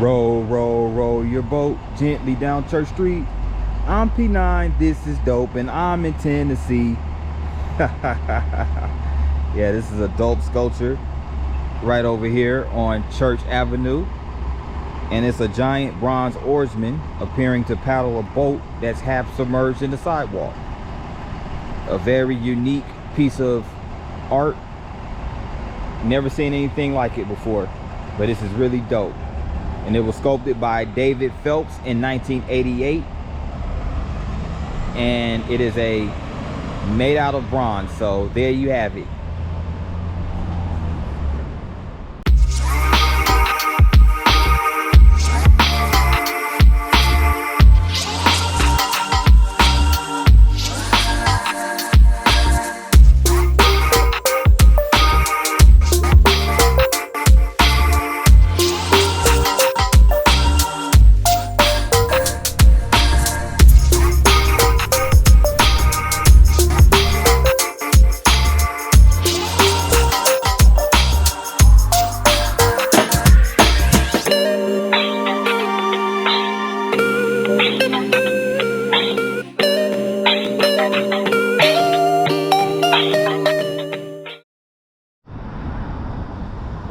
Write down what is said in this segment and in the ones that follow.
Roll, roll, roll your boat gently down Church Street. I'm P9, this is dope, and I'm in Tennessee. Yeah, this is a dope sculpture right over here on Church Avenue. And it's a giant bronze oarsman appearing to paddle a boat that's half submerged in the sidewalk. A very unique piece of art. Never seen anything like it before, but this is really dope. And it was sculpted by David Phelps in 1988. And it is made out of bronze, so there you have it.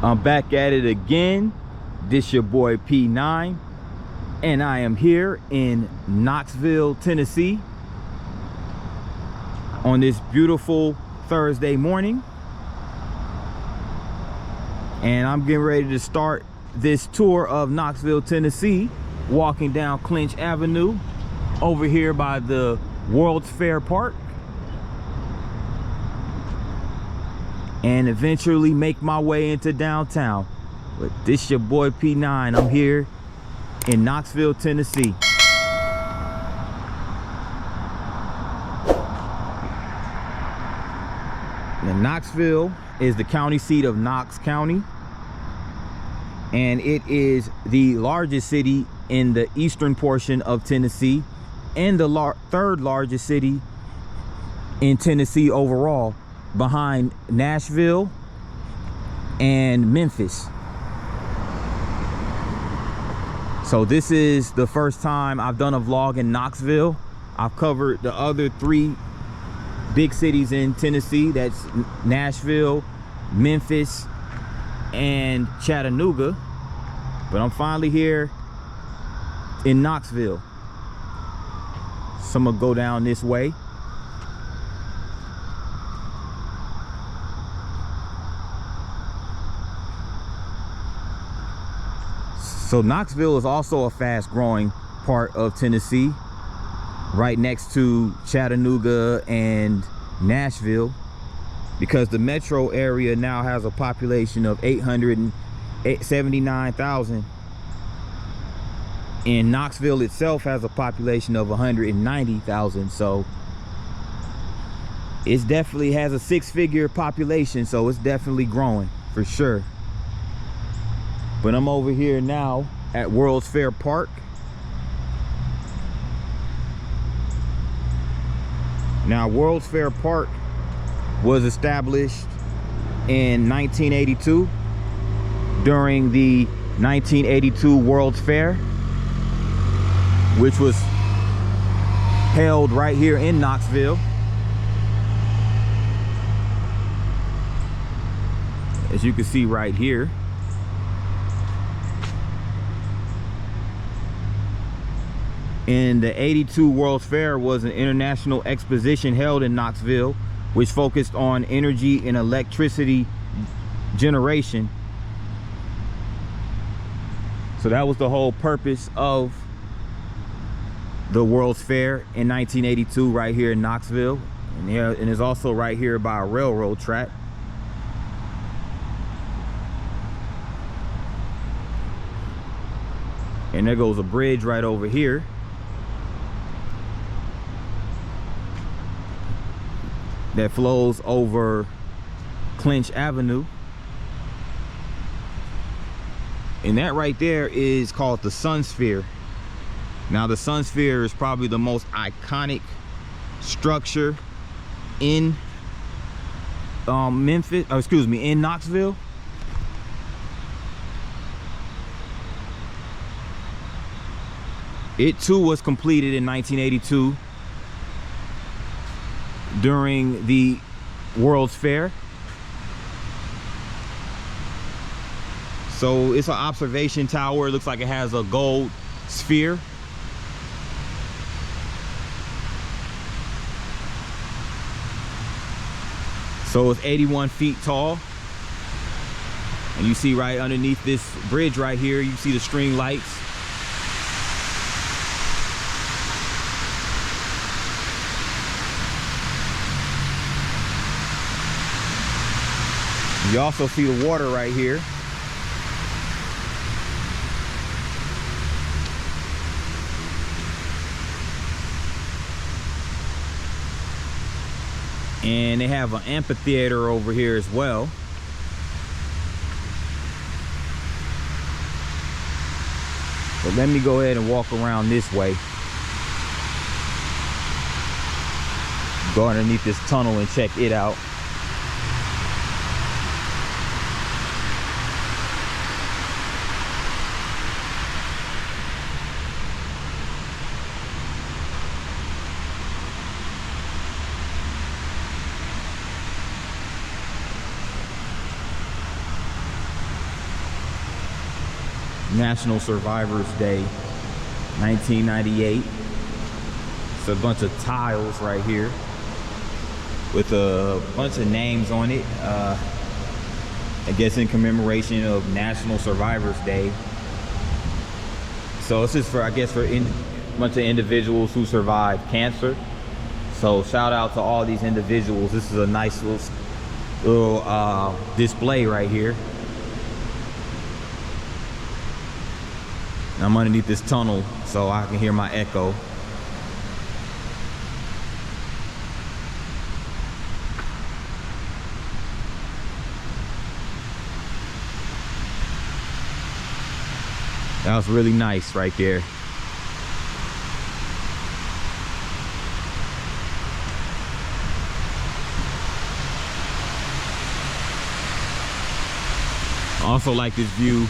I'm back at it again. This your boy P9, and I am here in Knoxville, Tennessee on this beautiful Thursday morning. And I'm getting ready to start this tour of Knoxville, Tennessee, walking down Clinch Avenue over here by the World's Fair Park, and eventually make my way into downtown. But this your boy P9. I'm here in Knoxville, Tennessee. Now, Knoxville is the county seat of Knox County, and it is the largest city in the eastern portion of Tennessee and the third largest city in Tennessee overall, behind Nashville and Memphis. So this is the first time I've done a vlog in Knoxville. I've covered the other three big cities in Tennessee. That's Nashville, Memphis, and Chattanooga. But I'm finally here in Knoxville. So I'm gonna go down this way. So Knoxville is also a fast growing part of Tennessee, right next to Chattanooga and Nashville, because the metro area now has a population of 879,000. And Knoxville itself has a population of 190,000. So it definitely has a six-figure population, so it's definitely growing for sure. But I'm over here now at World's Fair Park. Now, World's Fair Park was established in 1982 during the 1982 World's Fair, which was held right here in Knoxville. As you can see right here. And the 82 World's Fair was an international exposition held in Knoxville, which focused on energy and electricity generation. So that was the whole purpose of the World's Fair in 1982 right here in Knoxville. And it's also right here by a railroad track. And there goes a bridge right over here. That flows over Clinch Avenue. And that right there is called the Sun Sphere. Now, the Sun Sphere is probably the most iconic structure in in Knoxville. It too was completed in 1982 during the World's Fair. So it's an observation tower. It looks like it has a gold sphere. So it's 81 feet tall. And you see right underneath this bridge right here, you see the string lights. You also see the water right here. And they have an amphitheater over here as well. But let me go ahead and walk around this way. Go underneath this tunnel and check it out. National Survivors Day, 1998. It's a bunch of tiles right here with a bunch of names on it. I guess in commemoration of National Survivors Day. So this is for, I guess, for a bunch of individuals who survived cancer. So shout out to all these individuals. This is a nice little display right here. I'm underneath this tunnel so I can hear my echo. That was really nice right there. I also like this view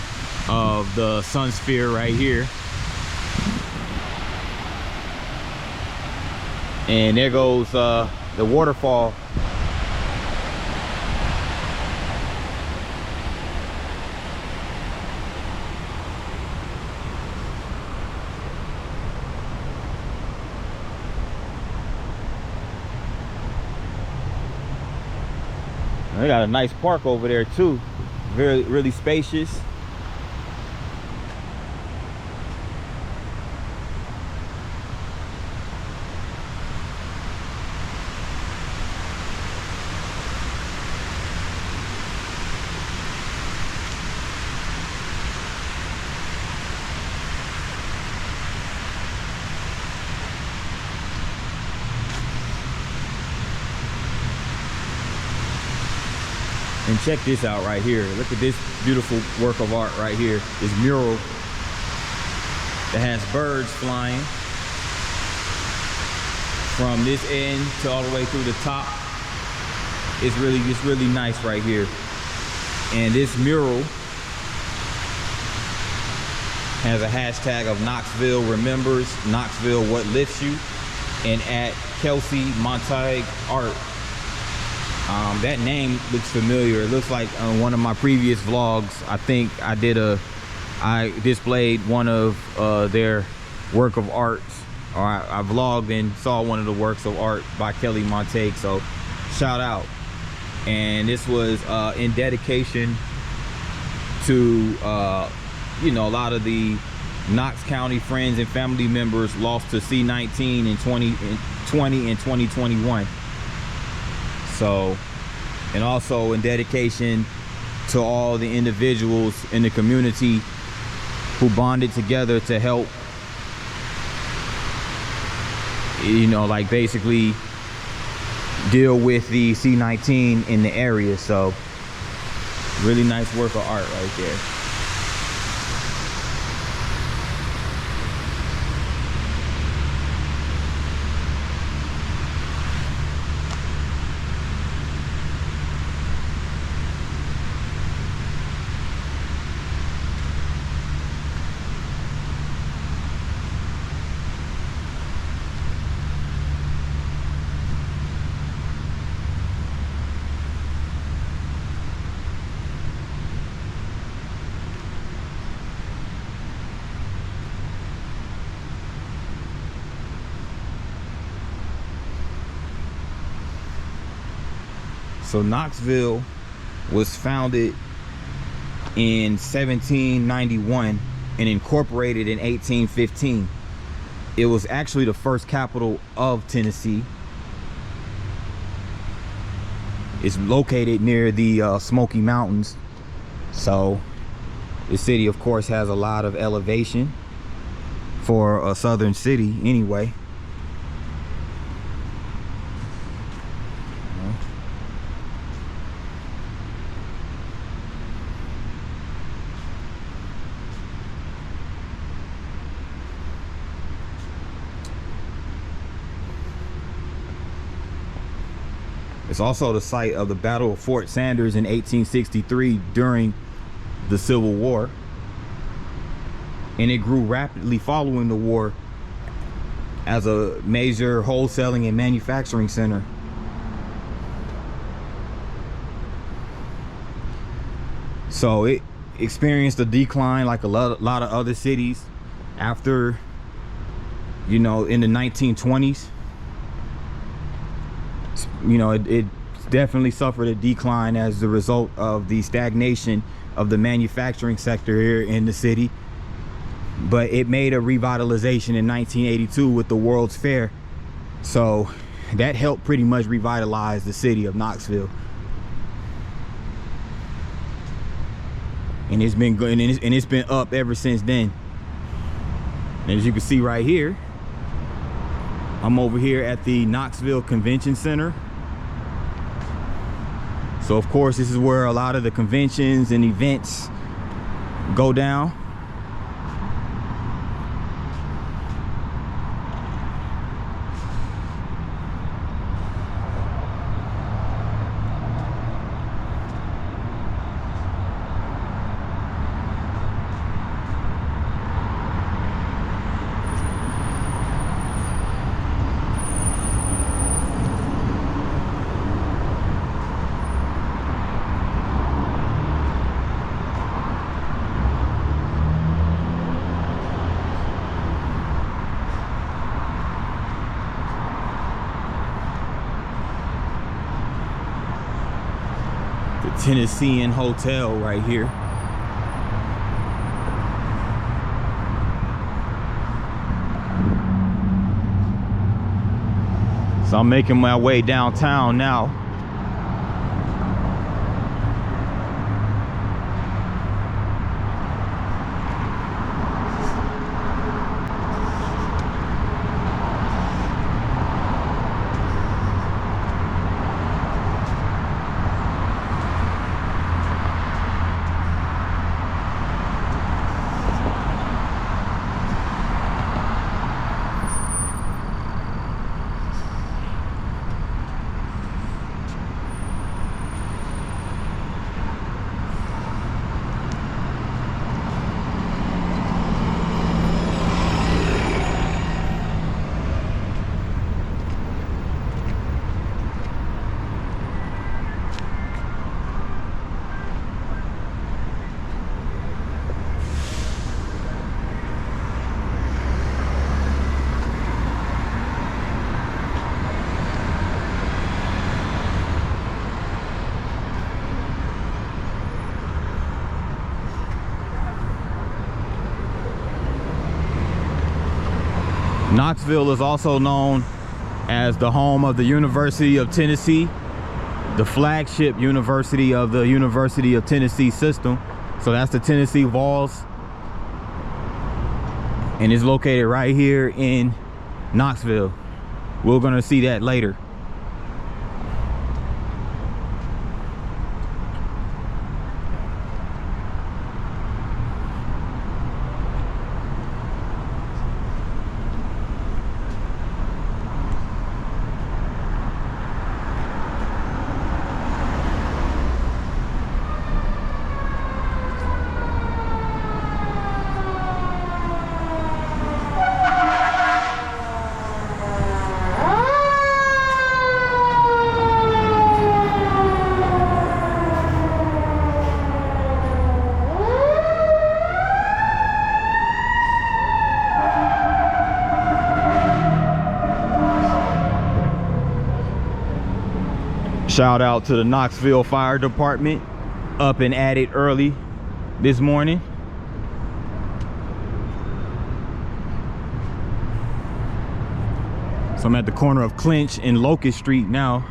of the sun sphere right here. And there goes the waterfall. They got a nice park over there too. Really spacious. And check this out right here. Look at this beautiful work of art right here. This mural that has birds flying from this end to all the way through the top. It's really nice right here. And this mural has a hashtag of Knoxville remembers, Knoxville what lifts you, and at Kelsey Montague Art. That name looks familiar. It looks like one of my previous vlogs. I think I displayed one of their work of art, or I vlogged and saw one of the works of art by Kelly Montague. So shout out. And this was in dedication to you know, a lot of the Knox County friends and family members lost to C-19 in 2020 and 2021. So, and also in dedication to all the individuals in the community who bonded together to help, you know, like basically deal with the C-19 in the area. So really nice work of art right there. So Knoxville was founded in 1791 and incorporated in 1815. It was actually the first capital of Tennessee. It's located near the Smoky Mountains. So the city, of course, has a lot of elevation for a southern city anyway. It's also the site of the Battle of Fort Sanders in 1863 during the Civil War. And it grew rapidly following the war as a major wholesaling and manufacturing center. So it experienced a decline like a lot of other cities after, you know, in the 1920s. You know, it definitely suffered a decline as a result of the stagnation of the manufacturing sector here in the city. But it made a revitalization in 1982 with the World's Fair. So that helped pretty much revitalize the city of Knoxville. And it's been good, and it's been up ever since then. And as you can see right here, I'm over here at the Knoxville Convention Center. So of course, this is where a lot of the conventions and events go down. Tennesseean Hotel right here. So I'm making my way downtown now. Knoxville is also known as the home of the University of Tennessee, the flagship university of the University of Tennessee system. So that's the Tennessee Vols, and it's located right here in Knoxville. We're gonna see that later. Shout out to the Knoxville Fire Department, up and at it early this morning. So I'm at the corner of Clinch and Locust Street now.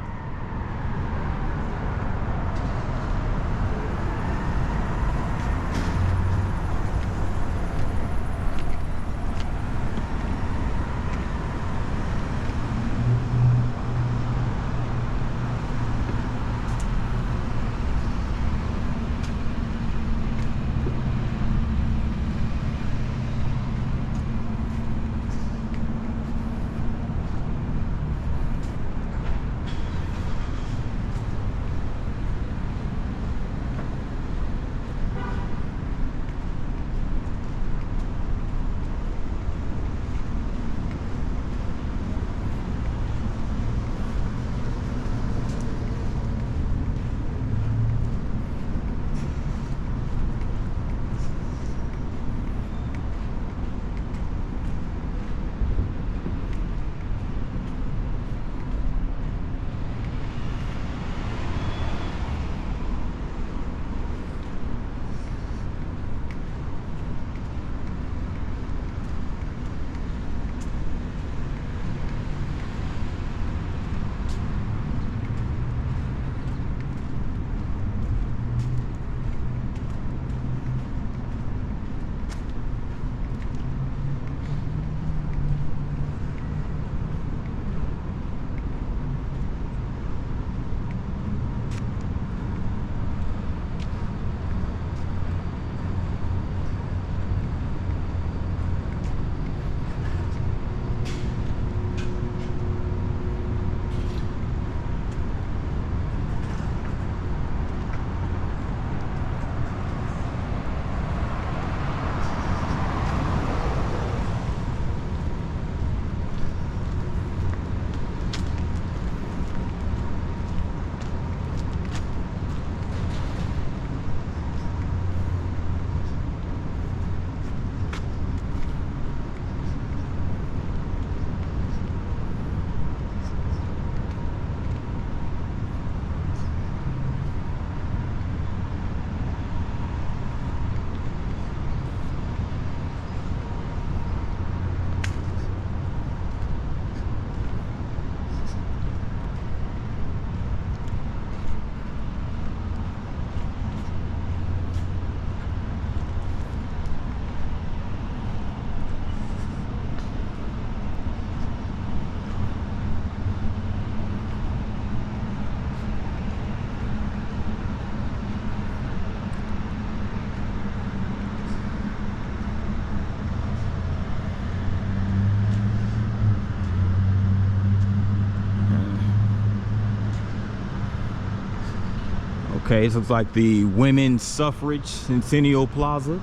Okay, this looks like the Women's Suffrage Centennial Plaza.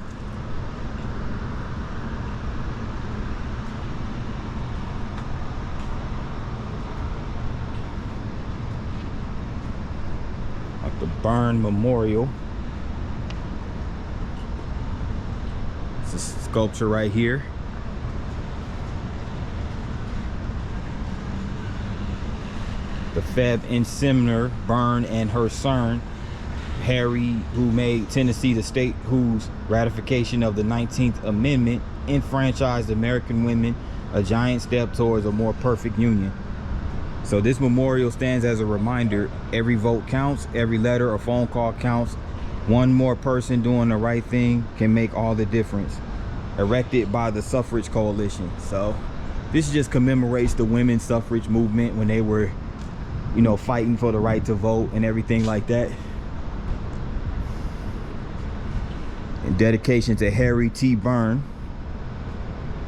Like the Byrne Memorial. It's a sculpture right here. The Feb and Sumner, Byrne and her son, Harry, who made Tennessee the state whose ratification of the 19th Amendment enfranchised American women, a giant step towards a more perfect union. So this memorial stands as a reminder: every vote counts, every letter or phone call counts. One more person doing the right thing can make all the difference. Erected by the Suffrage Coalition. So this just commemorates the women's suffrage movement when they were, you know, fighting for the right to vote and everything like that. In dedication to Harry T. Byrne,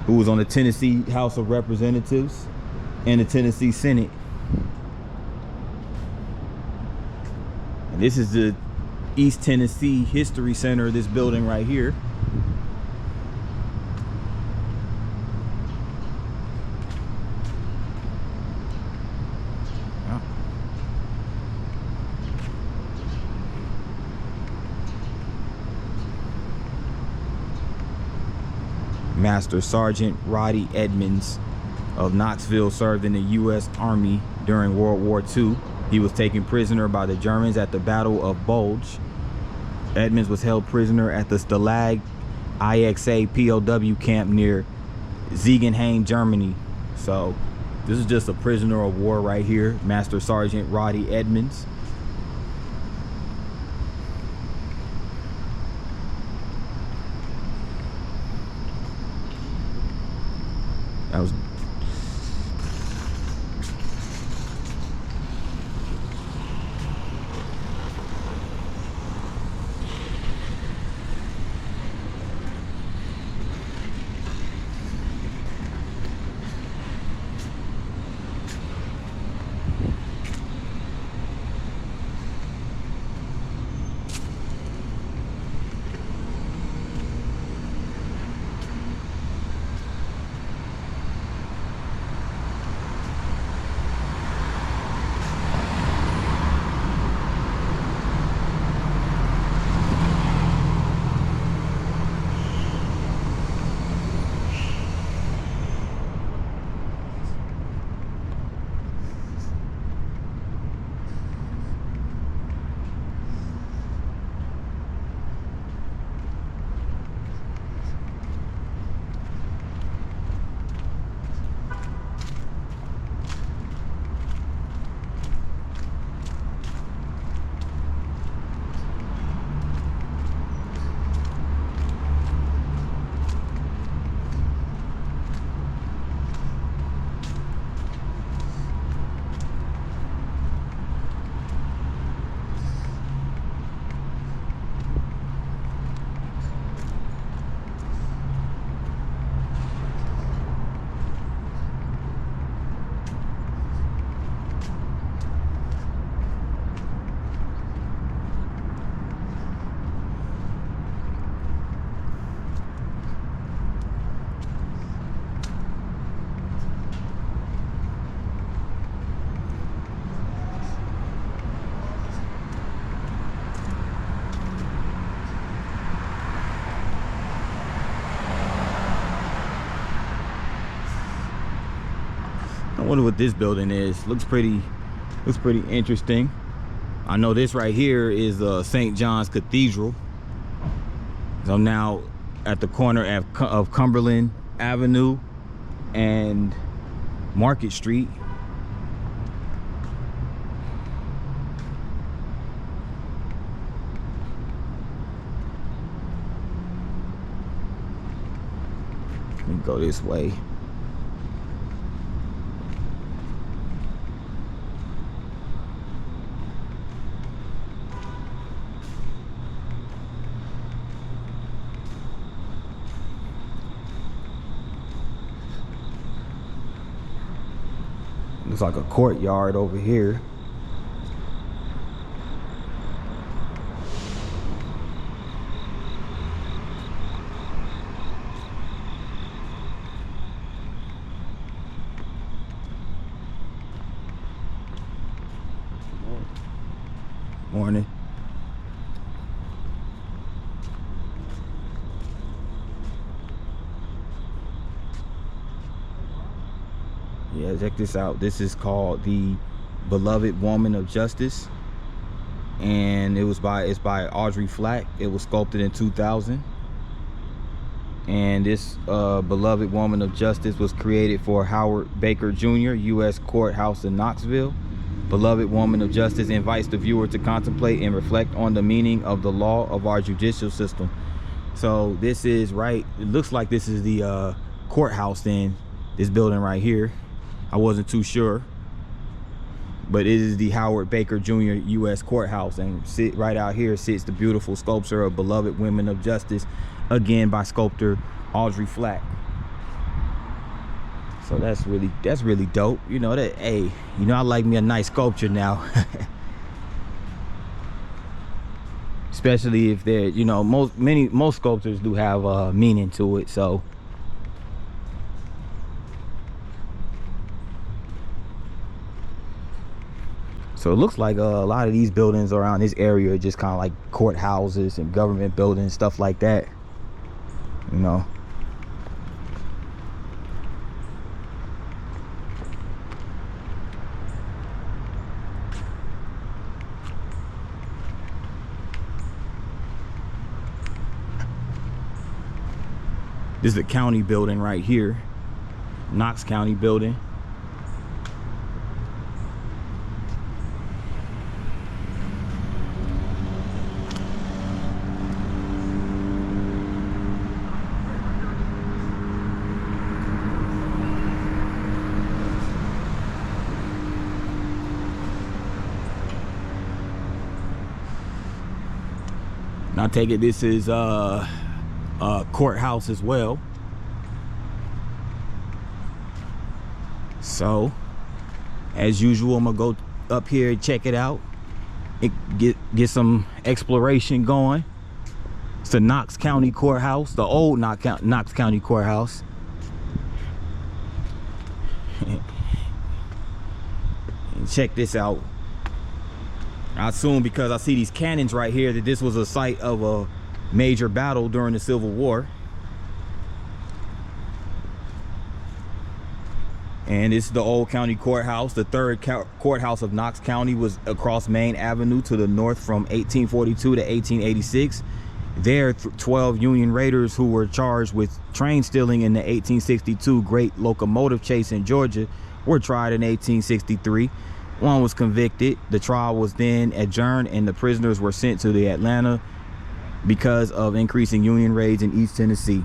who was on the Tennessee House of Representatives and the Tennessee Senate. And this is the East Tennessee History Center, this building right here. Master Sergeant Roddy Edmonds of Knoxville served in the U.S. Army during World War II. He was taken prisoner by the Germans at the Battle of Bulge. Edmonds was held prisoner at the Stalag IXA POW camp near Ziegenhain, Germany. So this is just a prisoner of war right here, Master Sergeant Roddy Edmonds. That was I wonder what this building is. Looks pretty interesting. I know this right here is St. John's Cathedral. So I'm now at the corner of Cumberland Avenue and Market Street. Let me go this way. Looks like a courtyard over here. Morning. Yeah, check this out. This is called the Beloved Woman of Justice, and it's by Audrey Flack. It was sculpted in 2000, and this Beloved Woman of Justice was created for Howard Baker Jr., U.S. Courthouse in Knoxville. Beloved Woman of Justice invites the viewer to contemplate and reflect on the meaning of the law of our judicial system. So this is right, it looks like this is the courthouse in this building right here. I wasn't too sure, but it is the Howard Baker Jr. U.S. Courthouse, and right out here sits the beautiful sculpture of Beloved Women of Justice, again by sculptor Audrey Flack. So that's really dope. You know that, hey, you know I like me a nice sculpture now. Especially if they're, you know, most sculptures do have meaning to it. So it looks like a lot of these buildings around this area are just kind of like courthouses and government buildings, stuff like that, you know. This is the county building right here, Knox County building. And I take it this is a courthouse as well. So, as usual, I'm gonna go up here and check it out and get some exploration going. It's the Knox County Courthouse, the old Knox County Courthouse. And check this out. I assume, because I see these cannons right here, that this was a site of a major battle during the Civil War. And it's the old county courthouse. The third courthouse of Knox County was across Main Avenue to the north from 1842 to 1886. There, 12 Union raiders who were charged with train stealing in the 1862 Great Locomotive Chase in Georgia were tried in 1863. One was convicted. The trial was then adjourned and the prisoners were sent to the Atlanta because of increasing Union raids in East Tennessee.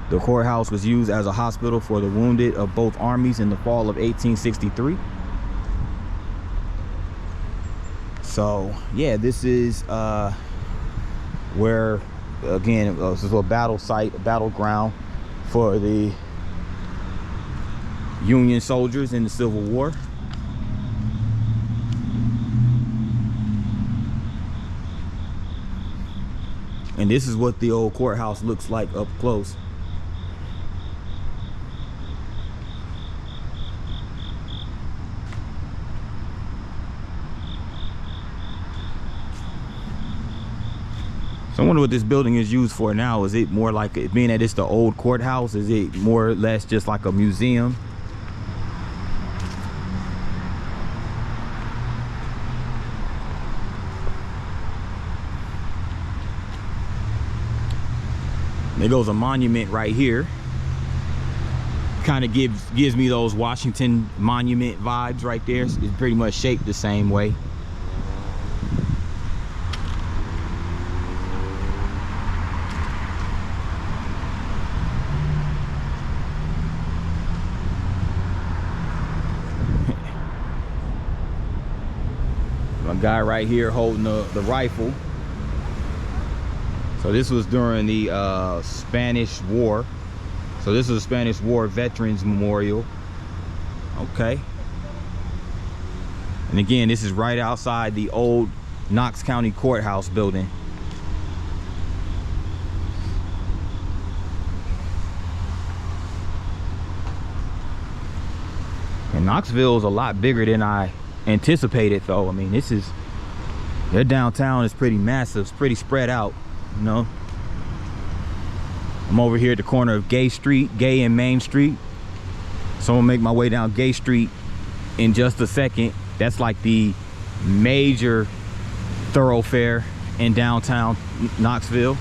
The courthouse was used as a hospital for the wounded of both armies in the fall of 1863. So yeah, this is where, again, this is a battle site, a battleground for the Union soldiers in the Civil War. And this is what the old courthouse looks like up close. So I wonder what this building is used for now. Is it more like, being that it's the old courthouse, is it more or less just like a museum? There goes a monument right here. Kind of gives me those Washington Monument vibes right there. It's pretty much shaped the same way. A guy right here holding the rifle. So this was during the Spanish War. So this is a Spanish War Veterans Memorial. Okay. And again, this is right outside the old Knox County Courthouse building. And Knoxville is a lot bigger than I anticipated, though. I mean, their downtown is pretty massive. It's pretty spread out. You know, I'm over here at the corner of Gay and Main Street. So I'm gonna make my way down Gay Street in just a second. That's like the major thoroughfare in downtown Knoxville.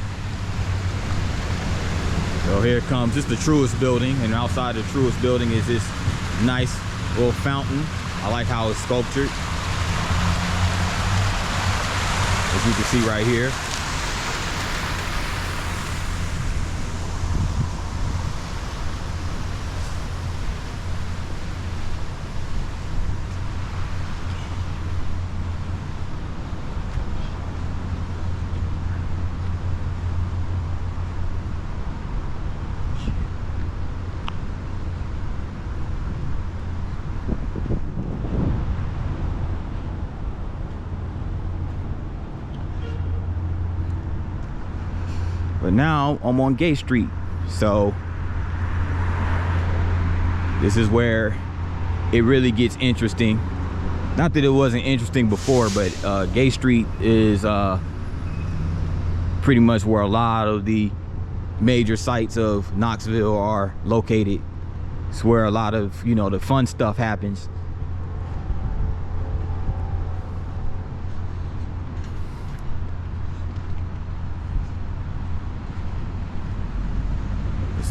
So here it comes. This is the Truist building, and outside the Truist building is this nice little fountain. I like how it's sculptured, as you can see right here. But now I'm on Gay Street, so this is where it really gets interesting. Not that it wasn't interesting before, but Gay Street is pretty much where a lot of the major sites of Knoxville are located. It's where a lot of, you know, the fun stuff happens.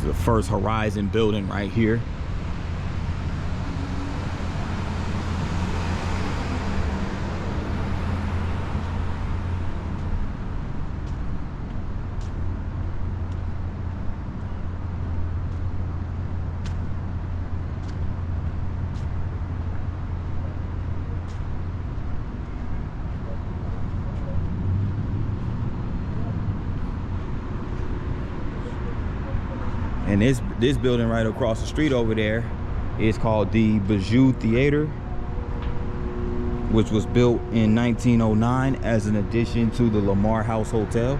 the First Horizon building right here. And this building right across the street over there is called the Bijou Theater, which was built in 1909 as an addition to the Lamar House Hotel.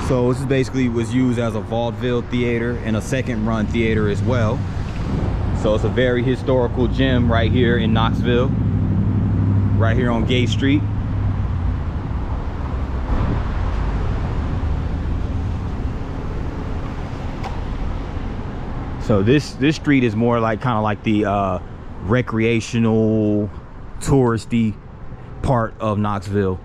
So this basically was used as a vaudeville theater and a second run theater as well. So it's a very historical gem right here in Knoxville, right here on Gay Street. So this street is more like kind of like the recreational, touristy part of Knoxville.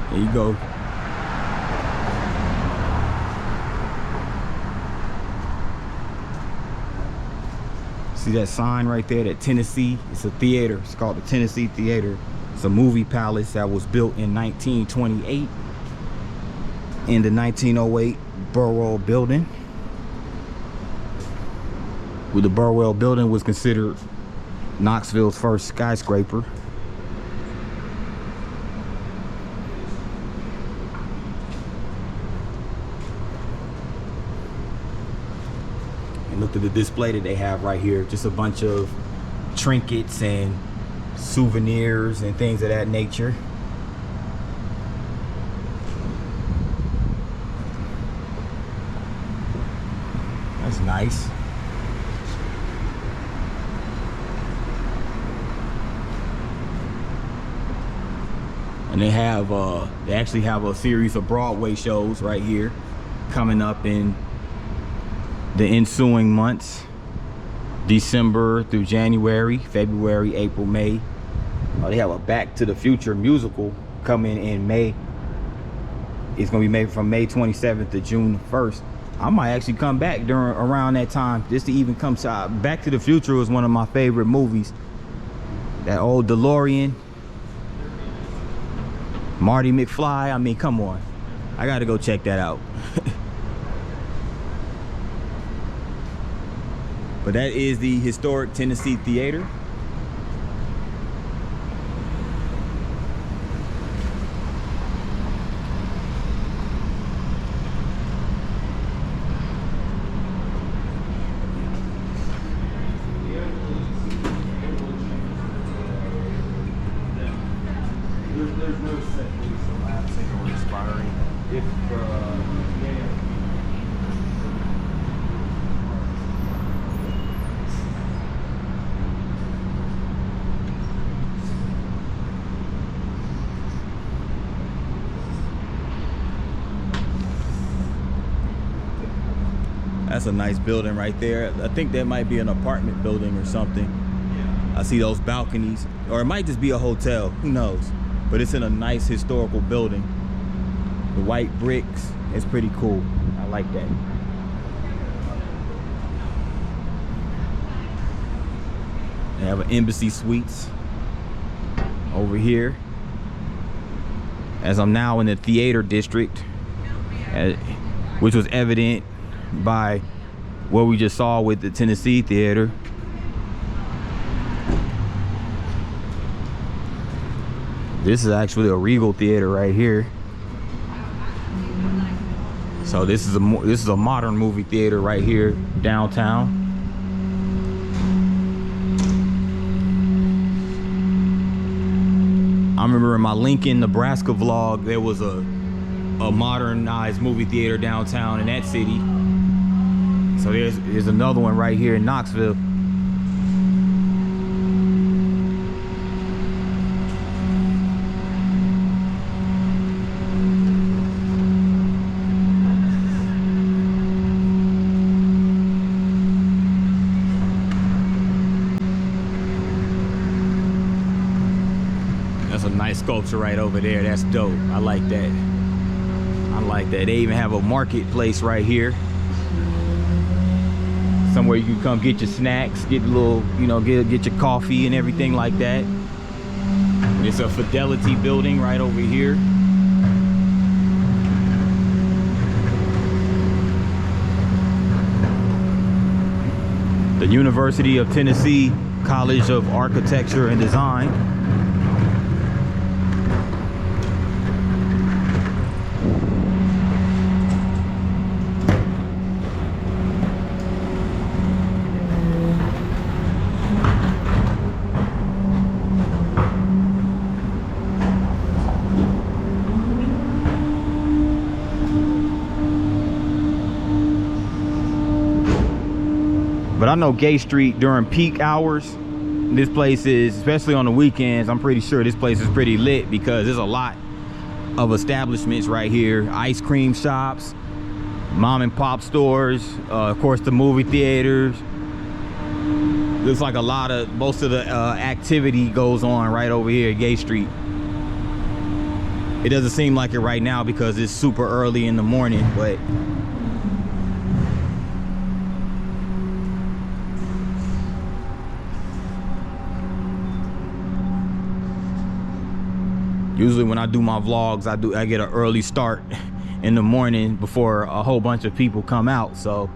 There you go. See that sign right there, that Tennessee? It's a theater. It's called the Tennessee Theater. It's a movie palace that was built in 1928 in the 1908 Burwell Building. Well, the Burwell Building was considered Knoxville's first skyscraper. Look at the display that they have right here. Just a bunch of trinkets and souvenirs and things of that nature. That's nice. And they actually have a series of Broadway shows right here coming up in the ensuing months, December through January, February, April, May. They have a Back to the Future musical coming in May. It's gonna be made from May 27th to June 1st. I might actually come back around that time just to even come to Back to the Future was one of my favorite movies. That old DeLorean, Marty McFly. I mean, come on, I gotta go check that out. But that is the historic Tennessee Theater. There's no set lease, so I have to say or expiring. If That's a nice building right there. I think that might be an apartment building or something. I see those balconies, or it might just be a hotel, who knows? But it's in a nice historical building. The white bricks, it's pretty cool. I like that. They have an Embassy Suites over here. As I'm now in the theater district, which was evident by what we just saw with the Tennessee Theater. This is actually a Regal Theater right here. So this is a modern movie theater right here downtown. I remember in my Lincoln, Nebraska vlog, there was a modernized movie theater downtown in that city. So there's another one right here in Knoxville. That's a nice sculpture right over there. That's dope. I like that. I like that. They even have a marketplace right here. Somewhere you can come get your snacks, get a little, you know, get your coffee and everything like that. It's a Fidelity building right over here. The University of Tennessee College of Architecture and Design. But I know Gay Street during peak hours, this place is, especially on the weekends, I'm pretty sure this place is pretty lit because there's a lot of establishments right here. Ice cream shops, mom and pop stores, of course the movie theaters. Looks like most of the activity goes on right over here at Gay Street. It doesn't seem like it right now because it's super early in the morning, but usually when I do my vlogs, I get an early start in the morning before a whole bunch of people come out. So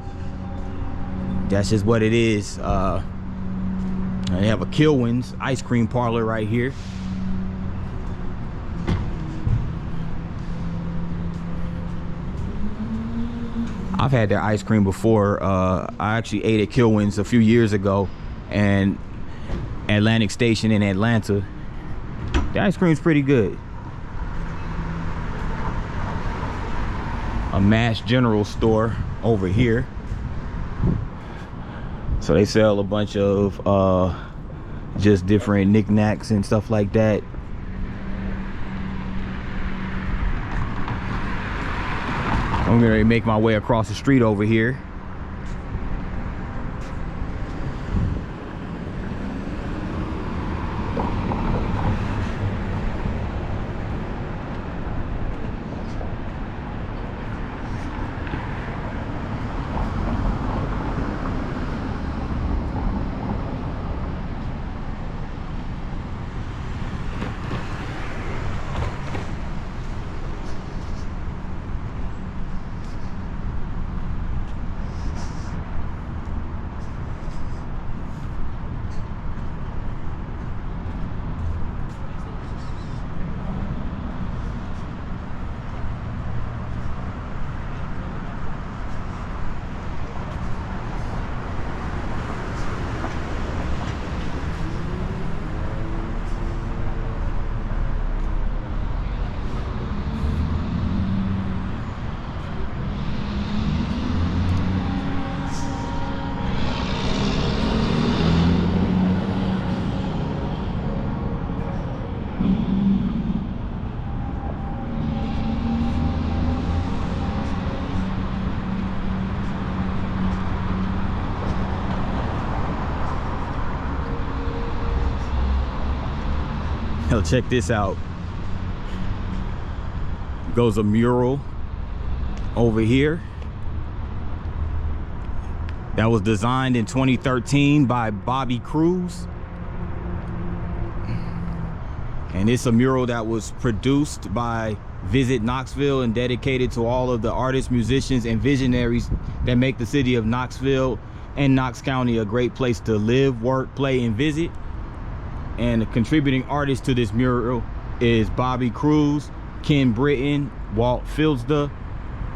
that's just what it is. They have a Kilwin's ice cream parlor right here. I've had their ice cream before. I actually ate at Kilwin's a few years ago, and Atlantic Station in Atlanta. The ice cream's pretty good. A Mass General store over here. So they sell a bunch of just different knickknacks and stuff like that. I'm gonna make my way across the street over here. Hell, check this out. Goes a mural over here that was designed in 2013 by Bobby Cruz, and it's a mural that was produced by Visit Knoxville and dedicated to all of the artists, musicians, and visionaries that make the city of Knoxville and Knox County a great place to live, work, play, and visit. And the contributing artists to this mural is Bobby Cruz, Ken Britton, Walt Fieldsda,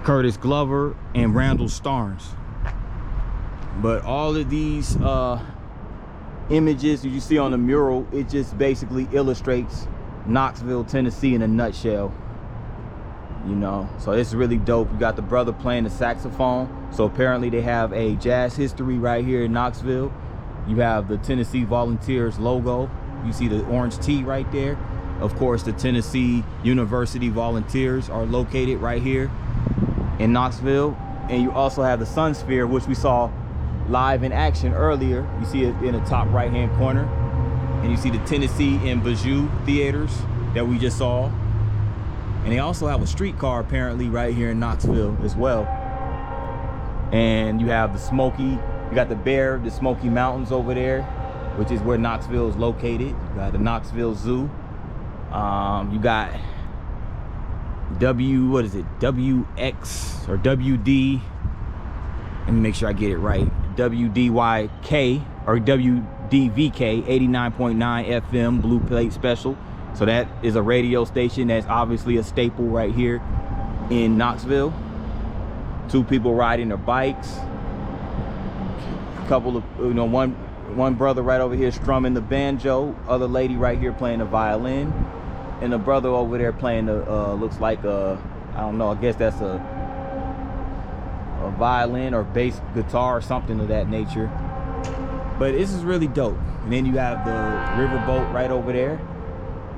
Curtis Glover, and Randall Starnes. But all of these images that you see on the mural, it just basically illustrates Knoxville, Tennessee in a nutshell. You know, so it's really dope. You got the brother playing the saxophone. So apparently they have a jazz history right here in Knoxville. You have the Tennessee Volunteers logo. You see the orange T right there. Of course, the Tennessee University Volunteers are located right here in Knoxville. And you also have the Sun Sphere, which we saw live in action earlier. You see it in the top right hand corner. And you see the Tennessee and Bijou theaters that we just saw. And they also have a streetcar apparently right here in Knoxville as well. And you have the Smoky, you got the Smoky Mountains over there, which is where Knoxville is located. You got the Knoxville Zoo. You got WX or WD. Let me make sure I get it right. WDYK or WDVK 89.9 FM Blue Plate Special. So that is a radio station that's obviously a staple right here in Knoxville. Two people riding their bikes. A couple of, one brother right over here strumming the banjo. Other lady right here playing the violin. And the brother over there playing the, looks like a, I don't know, I guess that's a violin or bass guitar or something of that nature. But this is really dope. And then you have the riverboat right over there.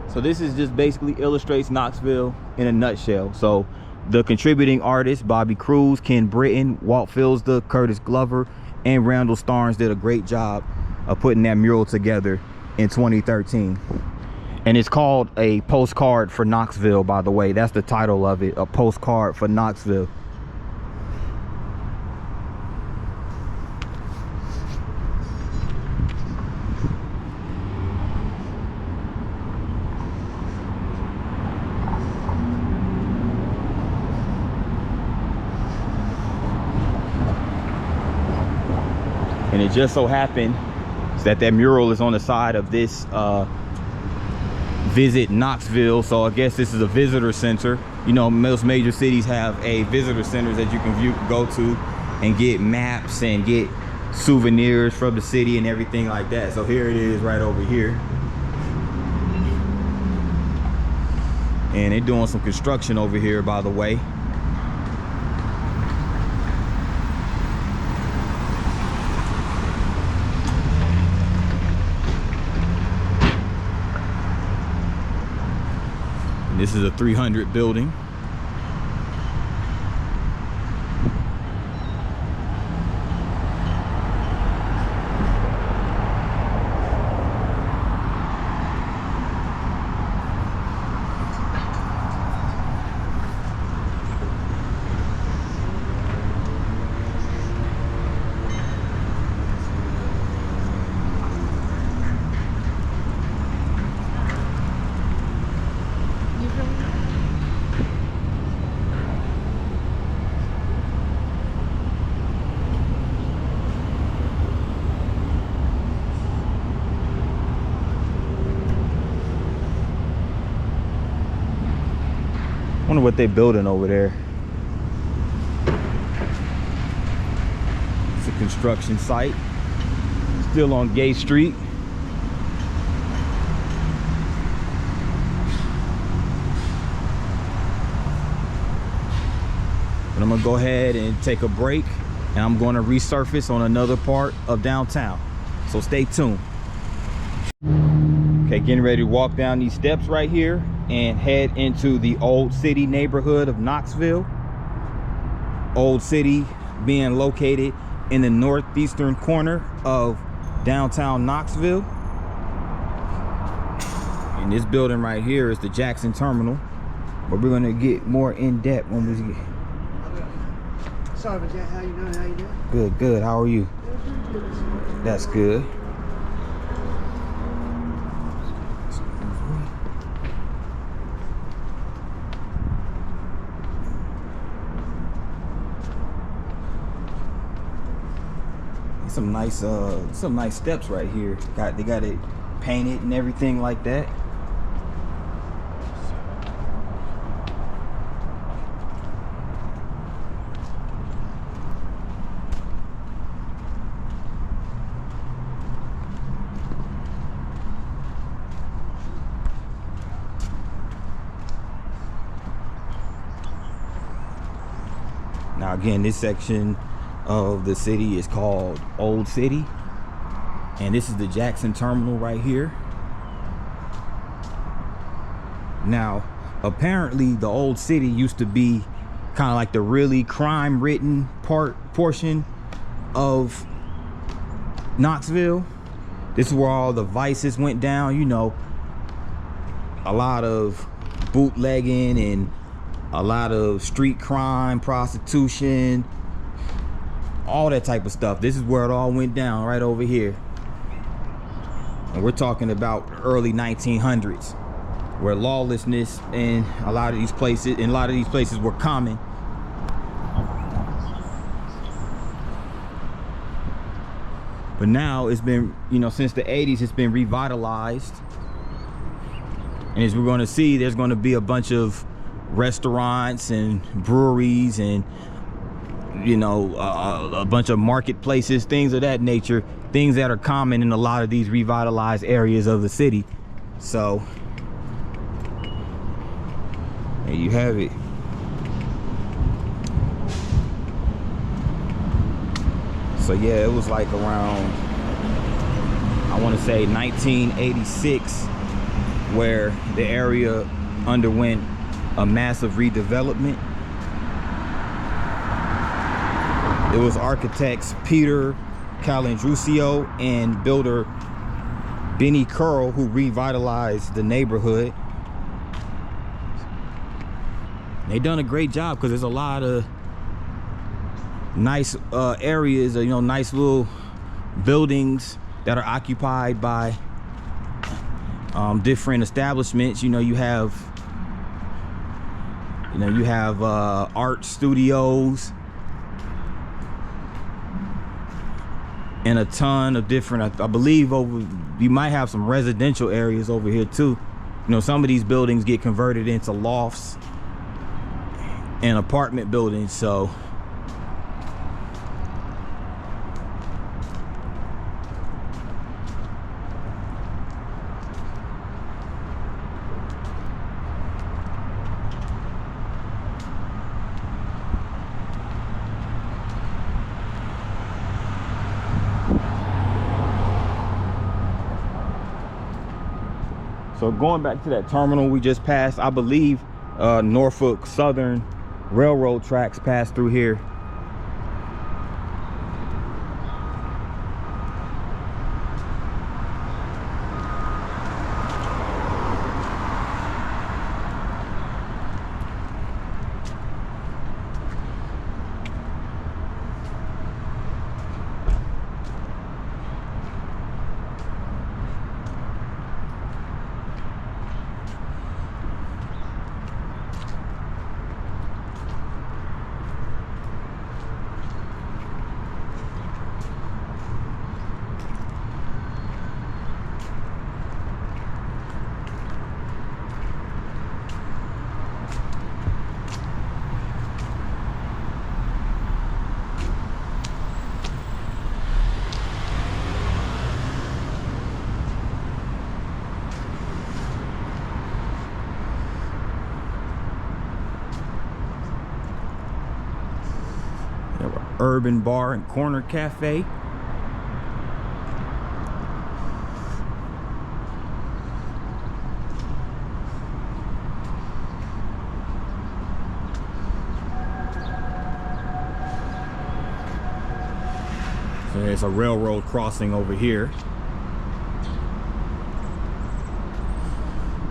So this is just basically illustrates Knoxville in a nutshell. So the contributing artists, Bobby Cruz, Ken Britton, Walt Fieldsda, Curtis Glover, and Randall Starnes did a great job of putting that mural together in 2013. And it's called A Postcard for Knoxville, by the way. That's the title of it, A Postcard for Knoxville. And it just so happened that mural is on the side of this Visit Knoxville. So I guess this is a visitor center. You know, most major cities have a visitor center that you can go to and get maps and get souvenirs from the city and everything like that. So here it is right over here. And they're doing some construction over here, by the way. This is a 300 building. Wonder what they're building over there. It's a construction site. Still on Gay Street. But I'm gonna go ahead and take a break, and I'm gonna resurface on another part of downtown. So stay tuned. Okay, getting ready to walk down these steps right here and head into the Old City neighborhood of Knoxville. Old City being located in the northeastern corner of downtown Knoxville. And this building right here is the Jackson Terminal, but we're gonna get more in depth when we get. Sorry about that. How you doing? How you doing? Good, good. How are you? That's good. Some nice steps right here. They got it painted and everything like that. Now again, this section of the city is called Old City, and this is the Jackson Terminal right here. Now apparently the Old City used to be kind of like the really crime-ridden portion of Knoxville. This is where all the vices went down, you know, a lot of bootlegging and a lot of street crime, prostitution, all that type of stuff. This is where it all went down, right over here. And we're talking about early 1900s, where lawlessness in a lot of these places were common. But now it's been, you know, since the 80s, it's been revitalized. And as we're going to see, there's going to be a bunch of restaurants and breweries and, you know, a bunch of marketplaces, things of that nature, things that are common in a lot of these revitalized areas of the city. So there you have it. So yeah, it was like around, I want to say 1986, where the area underwent a massive redevelopment. It was architects Peter Calandruccio and builder Benny Curl who revitalized the neighborhood. They done a great job because there's a lot of nice areas, you know, nice little buildings that are occupied by different establishments. You know, you have art studios and a ton of different, I believe you might have some residential areas over here too. You know, some of these buildings get converted into lofts and apartment buildings. So going back to that terminal we just passed, I believe Norfolk Southern Railroad tracks pass through here. Urban Bar and Corner Cafe. So there's a railroad crossing over here.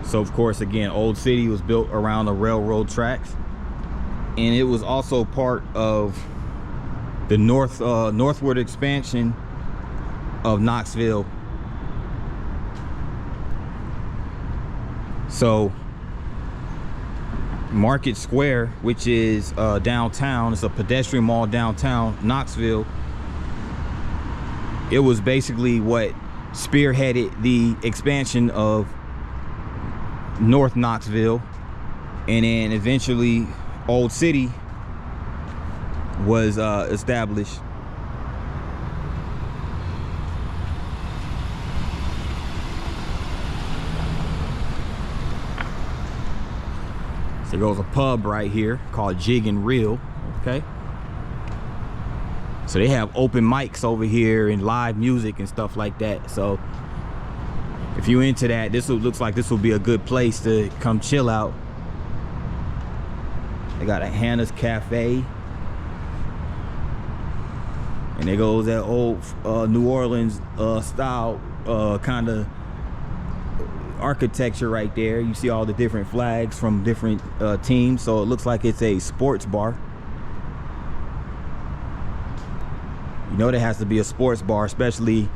So of course, again, Old City was built around the railroad tracks, and it was also part of the northward expansion of Knoxville. So Market Square, which is downtown, it's a pedestrian mall downtown Knoxville. It was basically what spearheaded the expansion of North Knoxville, and then eventually Old City was established. So there goes a pub right here called Jig and Reel. Okay, so they have open mics over here and live music and stuff like that. So if you're into that, looks like this will be a good place to come chill out. They got a Hannah's Cafe, and there goes that old New Orleans style kind of architecture right there. You see all the different flags from different teams, so it looks like it's a sports bar. You know there has to be a sports bar, especially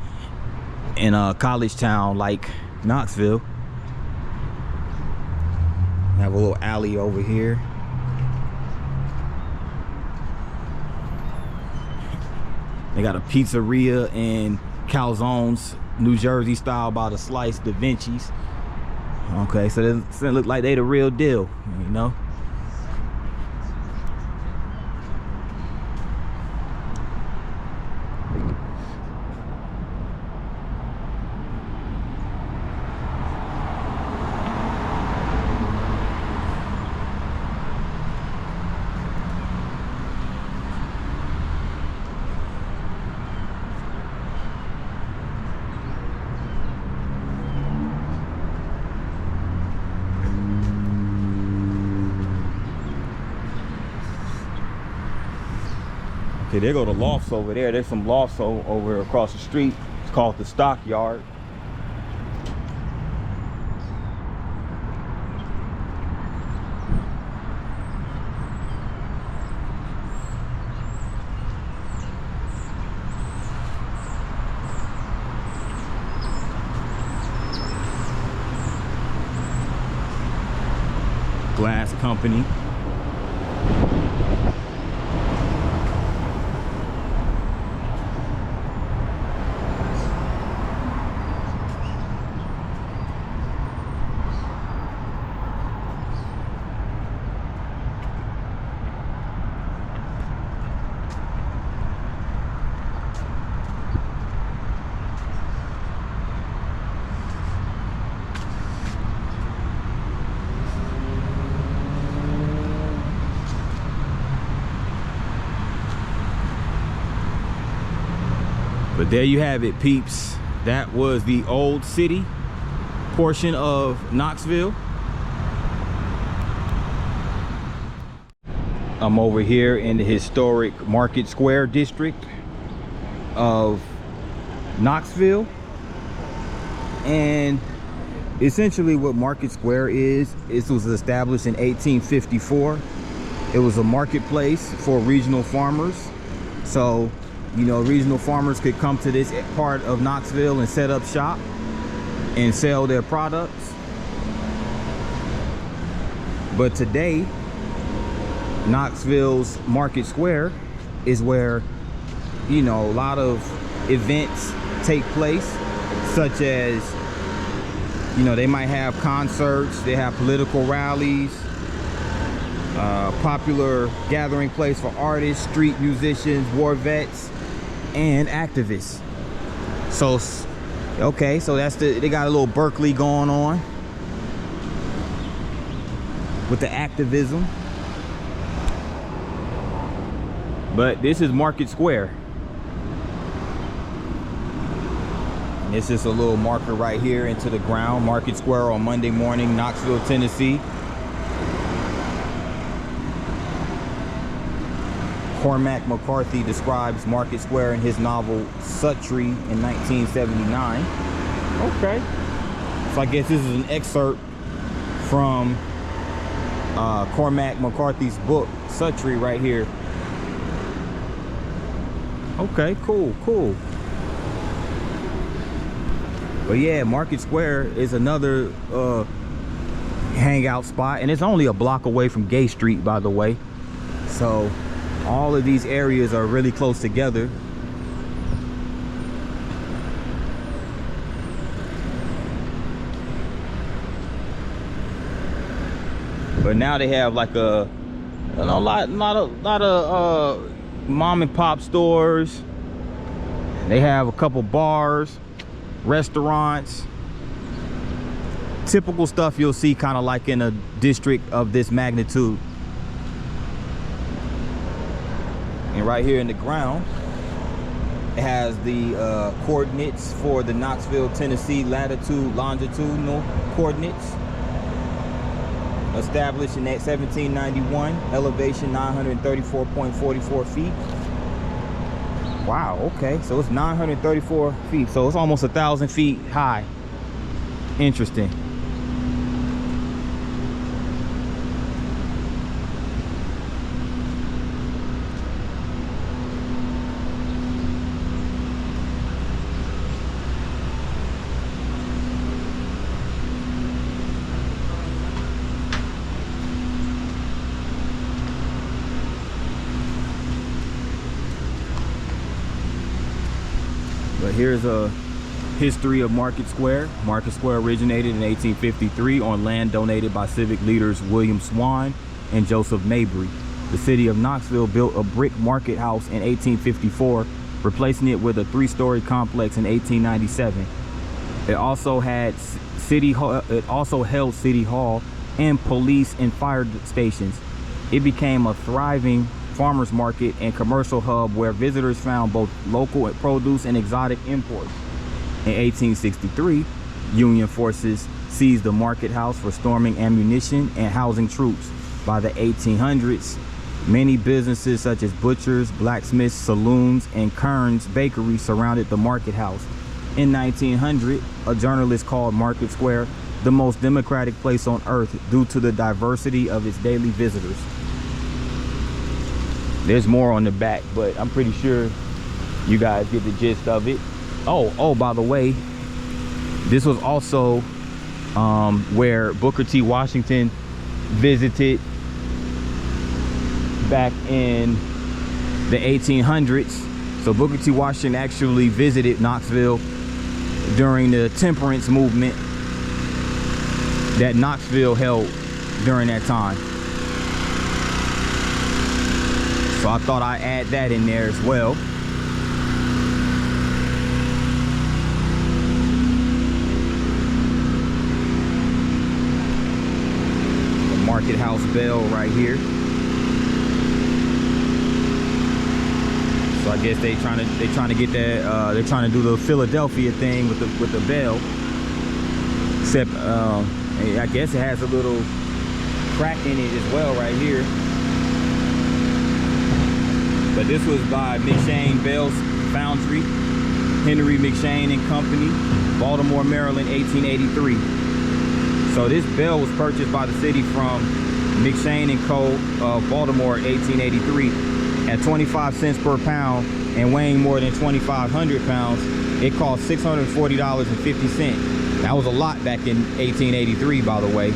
in a college town like Knoxville. Have a little alley over here. They got a pizzeria and calzones, New Jersey style by the slice, Da Vinci's. Okay, so it look like they the real deal, you know. Okay, there go the lofts over there. There's some lofts over across the street. It's called the Stockyard. Glass Company. But there you have it, peeps. That was the Old City portion of Knoxville. I'm over here in the historic Market Square district of Knoxville. And essentially what Market Square is, it was established in 1854. It was a marketplace for regional farmers. So, you know, regional farmers could come to this part of Knoxville and set up shop and sell their products. But today, Knoxville's Market Square is where, you know, a lot of events take place, such as, you know, they might have concerts, they have political rallies, popular gathering place for artists, street musicians, war vets, and activists. So, okay, so they got a little Berkeley going on with the activism. But this is Market Square. This is a little marker right here into the ground. Market Square on Monday morning, Knoxville, Tennessee. Cormac McCarthy describes Market Square in his novel Suttree in 1979. Okay. So I guess this is an excerpt from Cormac McCarthy's book, Suttree, right here. Okay, cool. But yeah, Market Square is another hangout spot, and it's only a block away from Gay Street, by the way. So all of these areas are really close together. But now they have like a lot of mom and pop stores. They have a couple bars, restaurants, typical stuff you'll see kind of like in a district of this magnitude. And right here in the ground, it has the coordinates for the Knoxville, Tennessee latitude, longitudinal coordinates. Established in 1791, elevation 934.44 feet. Wow, okay, so it's 934 feet, so it's almost 1,000 feet high. Interesting. But here's a history of Market Square. Market Square originated in 1853 on land donated by civic leaders William Swan and Joseph Mabry. The city of Knoxville built a brick market house in 1854, replacing it with a 3-story complex in 1897. It also held City Hall and police and fire stations. It became a thriving farmers market and commercial hub where visitors found both local produce and exotic imports. In 1863, Union forces seized the market house for storing ammunition and housing troops. By the 1800s, many businesses such as butchers, blacksmiths, saloons, and Kern's Bakery surrounded the market house. In 1900, a journalist called Market Square the most democratic place on earth due to the diversity of its daily visitors. There's more on the back, but I'm pretty sure you guys get the gist of it. Oh, by the way, this was also where Booker T. Washington visited back in the 1800s. So Booker T. Washington actually visited Knoxville during the temperance movement that Knoxville held during that time. So I thought I'd add that in there as well. The Market House bell right here. So I guess they trying to get that they're trying to do the Philadelphia thing with the bell. Except I guess it has a little crack in it as well right here. But this was by McShane Bell's Foundry, Henry McShane and Company, Baltimore, Maryland, 1883. So this bell was purchased by the city from McShane and Co. of Baltimore, 1883, at 25 cents per pound and weighing more than 2,500 pounds. It cost $640.50. That was a lot back in 1883, by the way.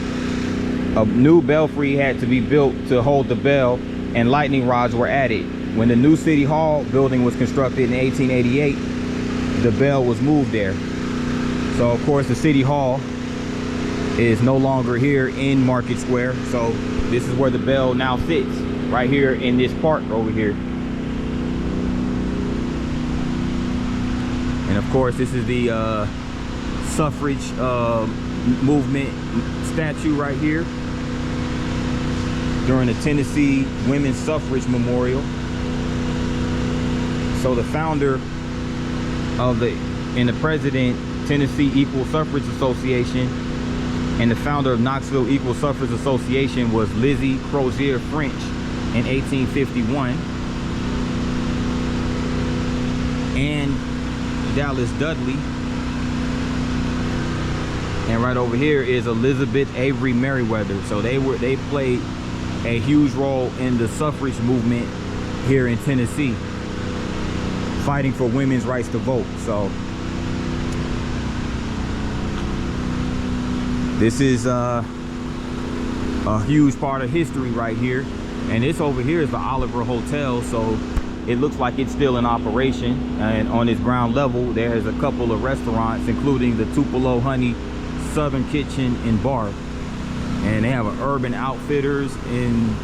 A new belfry had to be built to hold the bell, and lightning rods were added. When the new City Hall building was constructed in 1888, the bell was moved there. So of course the City Hall is no longer here in Market Square. So this is where the bell now sits, right here in this park over here. And of course this is the suffrage movement statue right here during the Tennessee Women's Suffrage Memorial. So the founder of and the president, Tennessee Equal Suffrage Association, and the founder of Knoxville Equal Suffrage Association was Lizzie Crozier French in 1851. And Dallas Dudley And right over here is Elizabeth Avery Merriweather. So they played a huge role in the suffrage movement here in Tennessee, fighting for women's rights to vote. So this is a huge part of history right here. And this over here is the Oliver Hotel, so it looks like it's still in operation. And on its ground level, there's a couple of restaurants, including the Tupelo Honey Southern Kitchen and Bar. And they have an Urban Outfitters in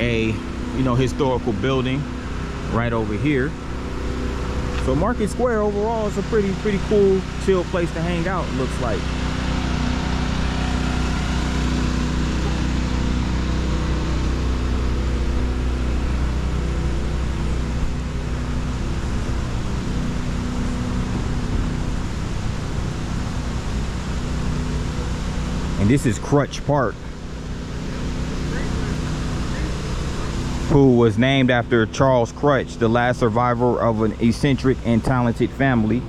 a, you know, historical building right over here. So Market Square overall is a pretty cool, chill place to hang out, it looks like. And this is Crutch Park, who was named after Charles Crutch, the last survivor of an eccentric and talented family.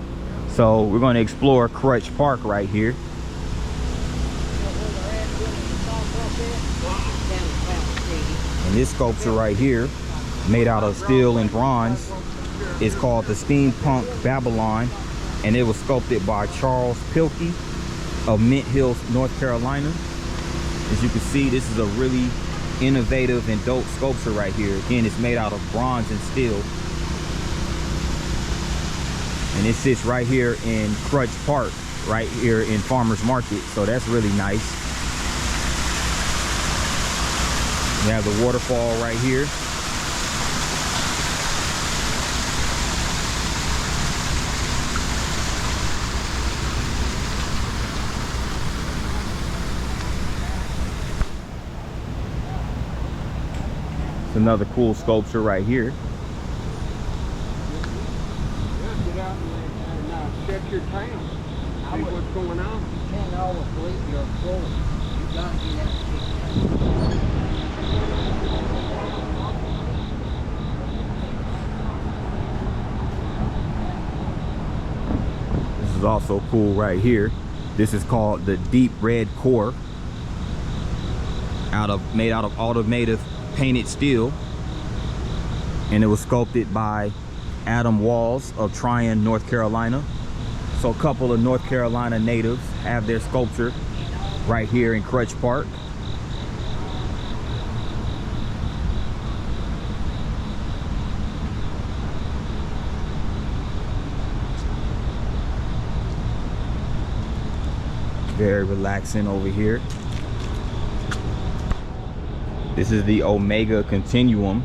So we're going to explore Crutch Park right here. And this sculpture right here, made out of steel and bronze, is called the Steampunk Babylon, and it was sculpted by Charles Pilkey of Mint Hill, North Carolina. As you can see, this is a really innovative and dope sculpture right here. Again, it's made out of bronze and steel, and it sits right here in Crutch Park, right here in Farmers Market. So that's really nice. We have the waterfall right here. Another cool sculpture right here. Get out and check your town. See what's going on. You can't always believe you're full. You gotta get This is also cool right here. This is called the Deep Red Core, made out of automotive painted steel, and it was sculpted by Adam Walls of Tryon, North Carolina. So a couple of North Carolina natives have their sculpture right here in Crutch Park. Very relaxing over here. This is the Omega Continuum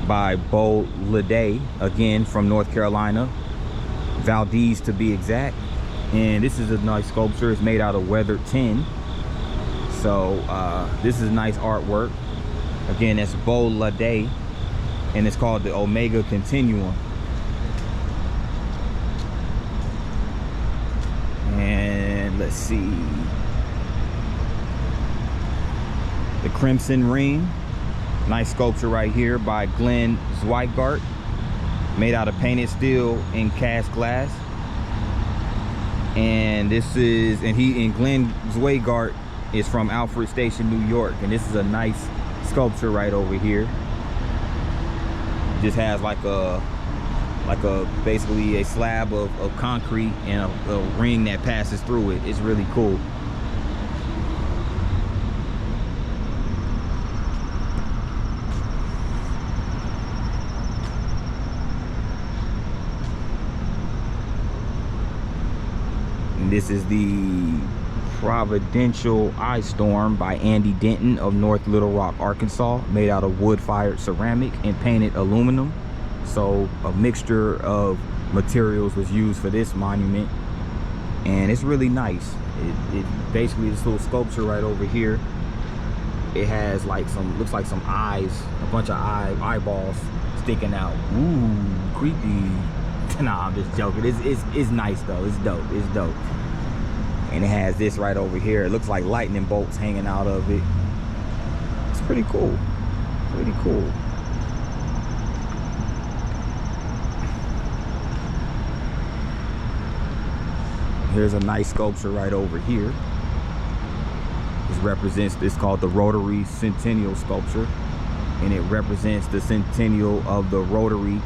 by Bo Leday, again from North Carolina, Valdez to be exact. And this is a nice sculpture. It's made out of weathered tin. So this is nice artwork. Again, that's Bo Leday, and it's called the Omega Continuum. And let's see. The Crimson Ring, nice sculpture right here by Glenn Zweigart, made out of painted steel and cast glass. And this is, Glenn Zweigart is from Alfred Station, New York, and this is a nice sculpture right over here. Just has like a basically a slab of concrete and a ring that passes through it. It's really cool. This is the Providential Ice Storm by Andy Denton of North Little Rock, Arkansas, made out of wood-fired ceramic and painted aluminum. So a mixture of materials was used for this monument, and it's really nice. It basically, this little sculpture right over here, it has like looks like some eyes, a bunch of eyeballs sticking out. Ooh, creepy. Nah, I'm just joking. It's nice though. It's dope. It's dope. And it has this right over here. It looks like lightning bolts hanging out of it. It's pretty cool. Pretty cool. here's a nice sculpture right over here. It's called the Rotary Centennial Sculpture, and it represents the centennial of the Rotary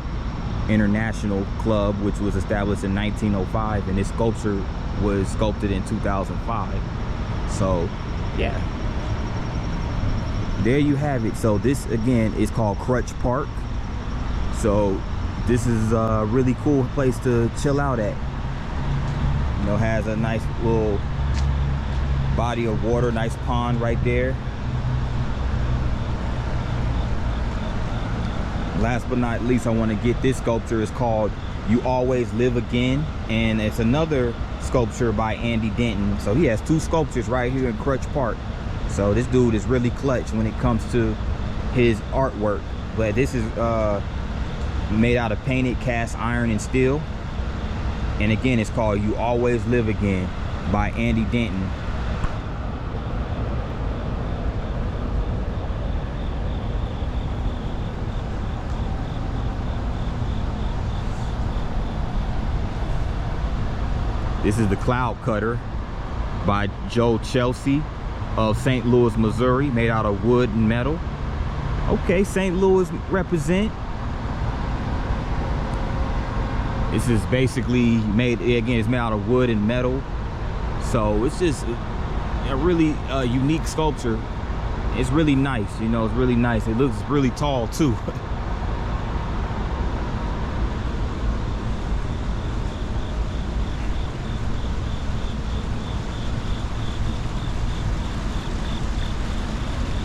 International Club, which was established in 1905, and this sculpture was sculpted in 2005. So yeah, there you have it. So this again is called Crutch Park. So this is a really cool place to chill out at. You know, has a nice little body of water, nice pond right there. Last but not least, I want to get this sculpture. Is called You Always Live Again, and it's another sculpture by Andy Denton. So he has two sculptures right here in Crutch Park. So this dude is really clutch when it comes to his artwork. But this is made out of painted cast iron and steel, and again it's called You Always Live Again by Andy Denton. This is the Cloud Cutter by Joe Chelsea of St. Louis, Missouri, made out of wood and metal. Okay, St. Louis represent. This is basically made, again, it's made out of wood and metal. So it's just a really unique sculpture. It's really nice, you know, it's really nice. It looks really tall too.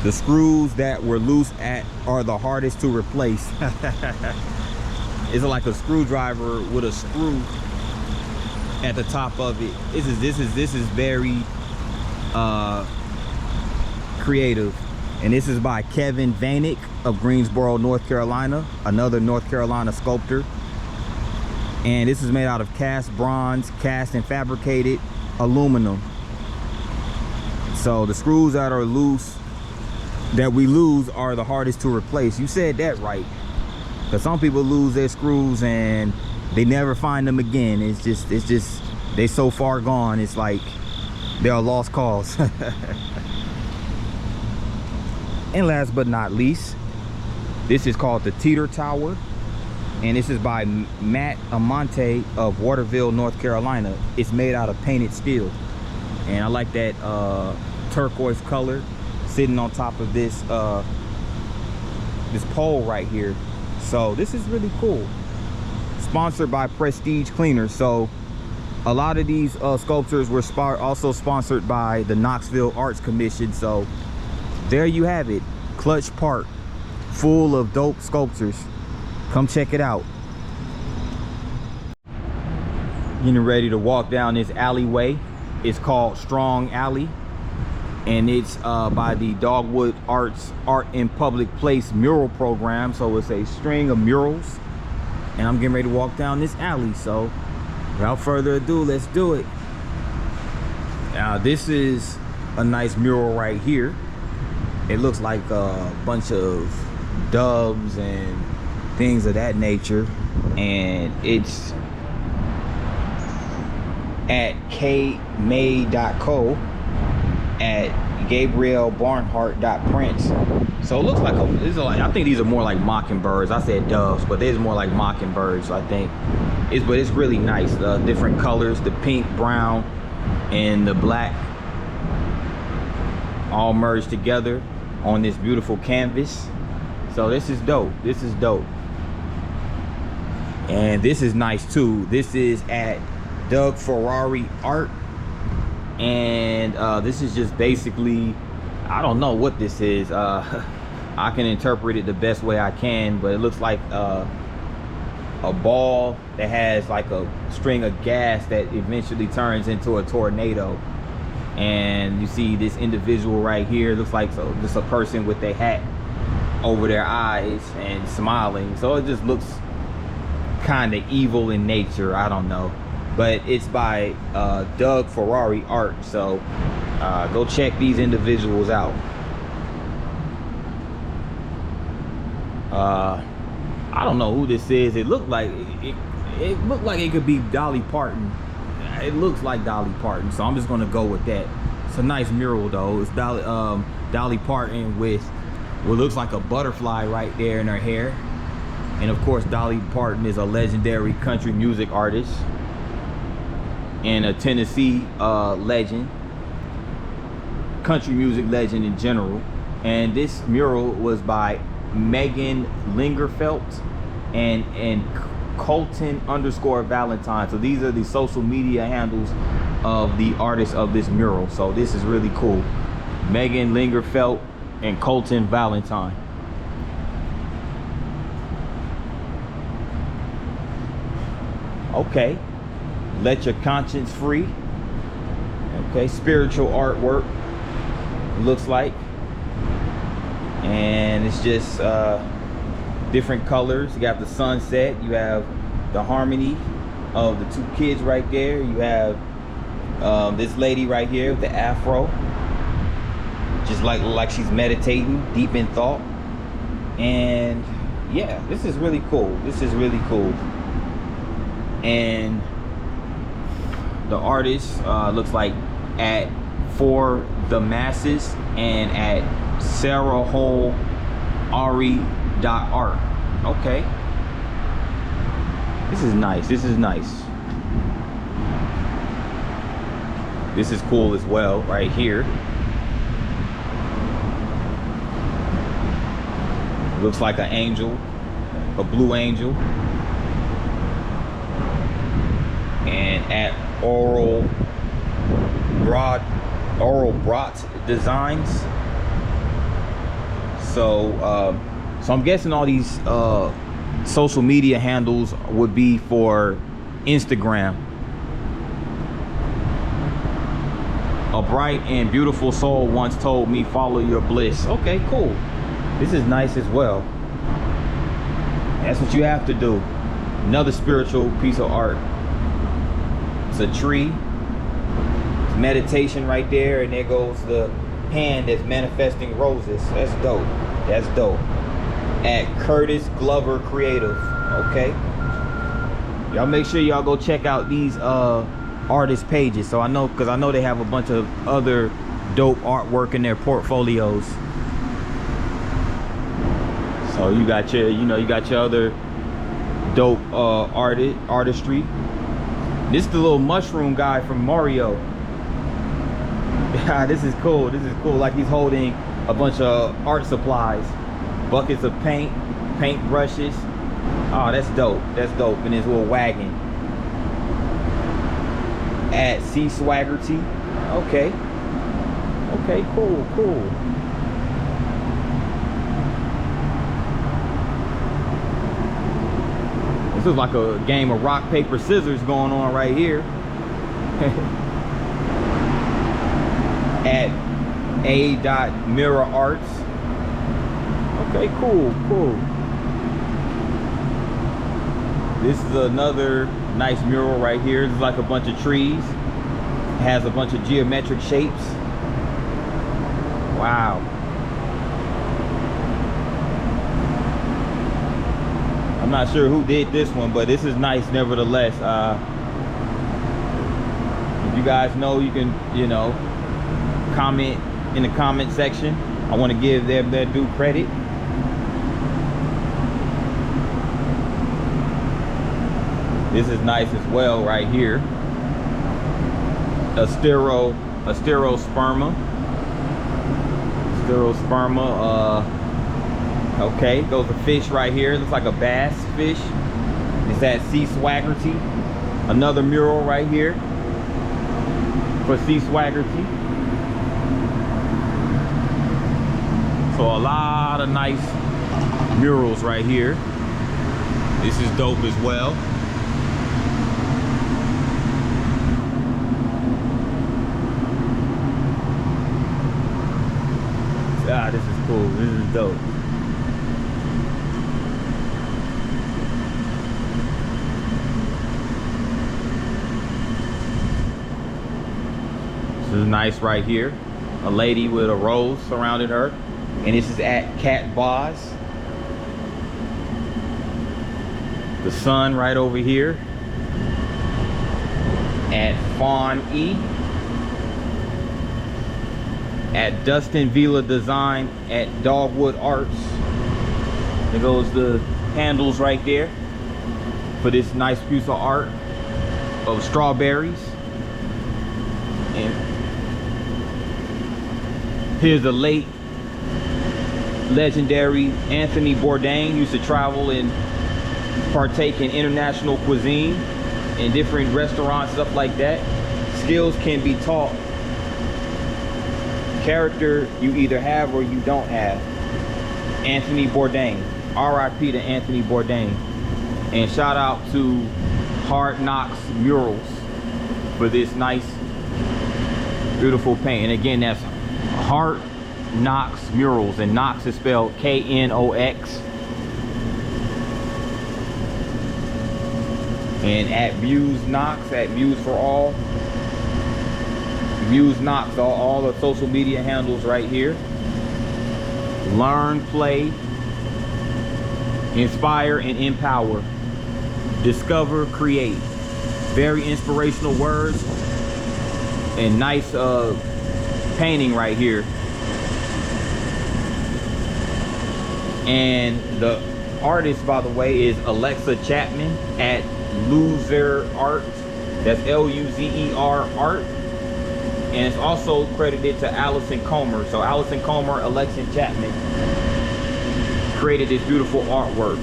The screws that were loose are the hardest to replace. It's like a screwdriver with a screw at the top of it. This is very creative. And this is by Kevin Vanek of Greensboro, North Carolina, another North Carolina sculptor. And this is made out of cast bronze, cast and fabricated aluminum. So the screws that are loose, that we lose, are the hardest to replace. You said that right. Because some people lose their screws and they never find them again. It's just they so far gone, it's like they're a lost cause. And last but not least, this is called the Teeter Tower, and this is by Matt Amante of Waterville, North Carolina. It's made out of painted steel, and I like that turquoise color sitting on top of this this pole right here. So this is really cool. Sponsored by Prestige Cleaners. So a lot of these sculptures were also sponsored by the Knoxville Arts Commission. So there you have it, Crutch Park, full of dope sculptures. Come check it out. Getting ready to walk down this alleyway. It's called Strong Alley, and it's by the Dogwood Arts Art in Public Place mural program. So it's a string of murals, and I'm getting ready to walk down this alley. So without further ado, let's do it. Now this is a nice mural right here. It looks like a bunch of doves and things of that nature, and it's at kmay.co at gabrielbarnhart.prints. So it looks like I think these are more like mockingbirds. I said doves, but these are more like mockingbirds, I think. But it's really nice. Different colors, the pink, brown, and the black, all merged together on this beautiful canvas. So this is dope. This is dope. And this is nice too. This is at Doug Ferrari Art, and this is just basically, I don't know what this is. I can interpret it the best way I can, but it looks like a ball that has like a string of gas that eventually turns into a tornado. And you see this individual right here, looks like just a person with a hat over their eyes and smiling. So it just looks kind of evil in nature. I don't know, but it's by Doug Ferrari Art. So go check these individuals out. I don't know who this is. It looked like it looked like it could be Dolly Parton. it looks like Dolly Parton, so I'm just gonna go with that. It's a nice mural though. It's Dolly Parton with what looks like a butterfly right there in her hair. And of course, Dolly Parton is a legendary country music artist and a Tennessee legend, country music legend in general. And this mural was by Megan Lingerfelt and Colton _Valentine. So these are the social media handles of the artist of this mural. So this is really cool. Megan Lingerfelt and Colton Valentine. Okay, let your conscience free. Okay, spiritual artwork, it looks like. And it's just different colors. You got the sunset, you have the harmony of the two kids right there. You have this lady right here with the afro, just like she's meditating, deep in thought. And yeah, this is really cool. This is really cool. And the artist looks like at For the Masses and at sarahholeari.art. Okay, this is nice. This is nice. This is cool as well right here. Looks like an angel, a blue angel. And at Oral Brat Designs. So I'm guessing all these social media handles would be for Instagram. A bright and beautiful soul once told me, follow your bliss. Okay, cool. This is nice as well. That's what you have to do. Another spiritual piece of art. It's a tree. It's meditation right there, and there goes the hand that's manifesting roses. That's dope. That's dope. At Curtis Glover Creative. Okay. Y'all make sure y'all go check out these artist pages. So I know, because I know they have a bunch of other dope artwork in their portfolios. So you got your, you got your other dope artistry. This is the little mushroom guy from Mario. This is cool. This is cool. Like he's holding a bunch of art supplies, buckets of paint brushes. Oh, that's dope. That's dope. And his little wagon. At C Swaggerty. Okay. Okay. Cool. Cool. This is like a game of rock, paper, scissors going on right here. At A.Mirror Arts. Okay, cool, cool. This is another nice mural right here. This is like a bunch of trees. It has a bunch of geometric shapes. Wow. I'm not sure who did this one, but this is nice nevertheless. If you guys know, you can, comment in the comment section. I want to give them their due credit. This is nice as well right here. Asterosperma. Okay, goes a fish right here. Looks like a bass fish. It's at C Swaggerty. Another mural right here for C Swaggerty. So a lot of nice murals right here. This is dope as well. Ah, this is cool. This is dope. This is nice right here. A lady with a rose surrounding her. And this is at Cat Boz. The sun right over here. at Fawn E, at Dustin Villa Design at Dogwood Arts. There goes the handles right there for this nice piece of art of strawberries. And here's the late legendary Anthony Bourdain. Used to travel and partake in international cuisine in different restaurants, stuff like that. Skills can be taught. Character you either have or you don't have. Anthony Bourdain. R.I.P. to Anthony Bourdain. And shout out to Hard Knocks Murals for this nice, beautiful paint. And again, that's Hard Knox Murals, and Knox is spelled K-N-O-X. And at Muse Knox, at Muse for All. Muse Knox, all the social media handles right here. Learn, play, inspire, and empower. Discover, create. Very inspirational words and nice painting right here. And the artist, by the way, is Alexa Chapman at Loser Art. That's L-U-Z-E-R Art. And it's also credited to Allison Comer. So Allison Comer, Alexa Chapman created this beautiful artwork.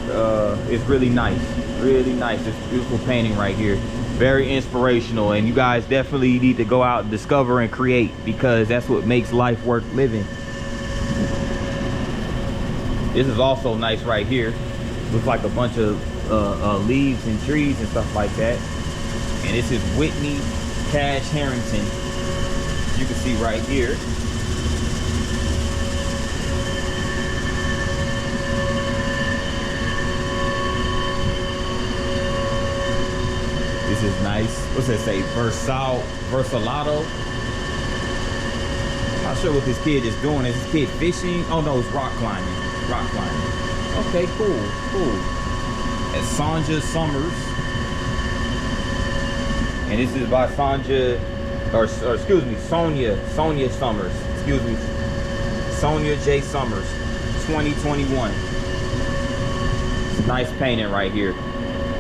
It's really nice. Really nice. This beautiful painting right here. Very inspirational. And you guys definitely need to go out and discover and create, because that's what makes life worth living. This is also nice right here. Looks like a bunch of leaves and trees and stuff like that. And this is Whitney Cash Harrington. You can see right here. This is nice. What's that say? Versalato. I'm not sure what this kid is doing. Is this kid fishing? Oh no, it's rock climbing. Rock climbing. Okay, cool, cool. At Sonja Summers. And this is by Sonja, or excuse me, Sonia Summers. Excuse me. Sonia J. Summers, 2021. Nice painting right here.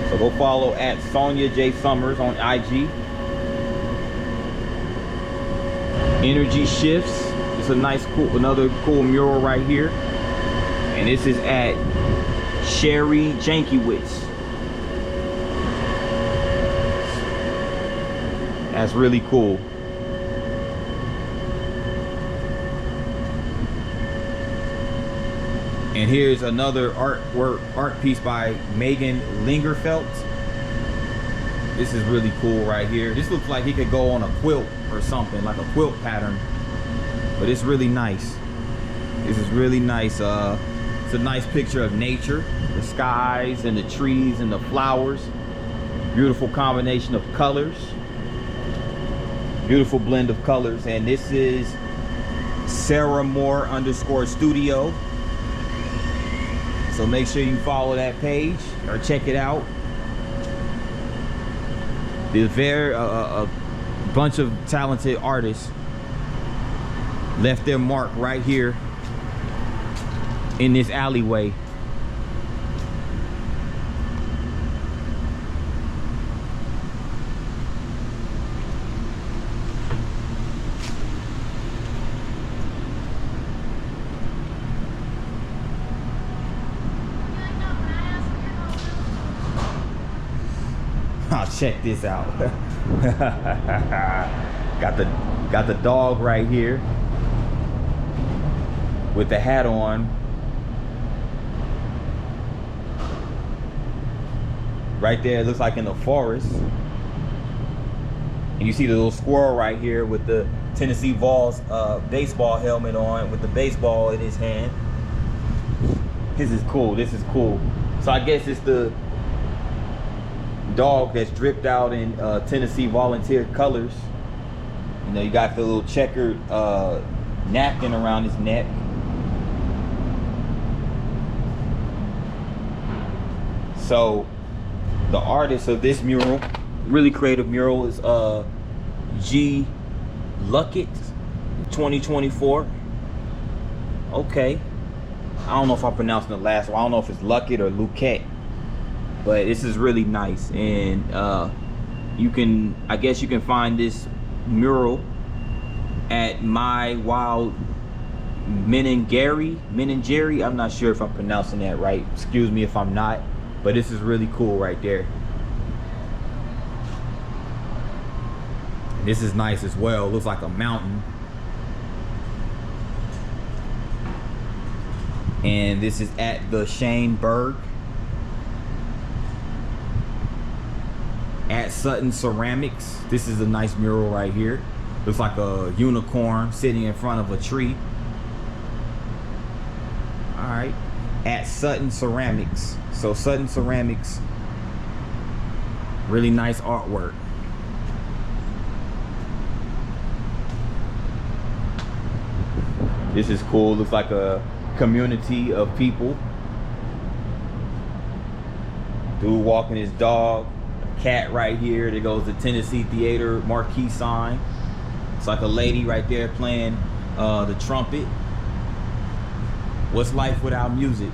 So go follow at Sonia J. Summers on IG. Energy Shifts. It's a nice, cool, another cool mural right here. And this is at Sherry Jankiewicz. That's really cool. And here's another art piece by Megan Lingerfelt. This is really cool right here. This looks like he could go on a quilt or something, like a quilt pattern. But it's really nice. This is really nice. It's a nice picture of nature, the skies and the trees and the flowers. Beautiful combination of colors. Beautiful blend of colors. And this is Sarah Moore _studio. So make sure you follow that page or check it out. There's a bunch of talented artists left their mark right here in this alleyway. Check this out. got the dog right here with the hat on. Right there, it looks like in the forest. And you see the little squirrel right here with the Tennessee Vols baseball helmet on, with the baseball in his hand. This is cool. This is cool. So I guess it's the dog that's dripped out in Tennessee Volunteer colors. You know, you got the little checkered napkin around his neck. So the artist of this mural really creative mural is G. Luckett 2024. Okay. I don't know if I'm pronouncing the last one. I don't know if it's Luckett or Luquette. But this is really nice. And I guess you can find this mural at My Wild Menagerie. I'm not sure if I'm pronouncing that right. Excuse me if I'm not. But this is really cool right there. This is nice as well. It looks like a mountain. And this is at the Shaneberg at Sutton Ceramics. This is a nice mural right here. Looks like a unicorn sitting in front of a tree. All right, at Sutton Ceramics. So Sutton Ceramics, really nice artwork. This is cool. Looks like a community of people. Dude walking his dog. A cat right here. There goes the Tennessee Theater marquee sign. It's like a lady right there playing the trumpet. What's life without music?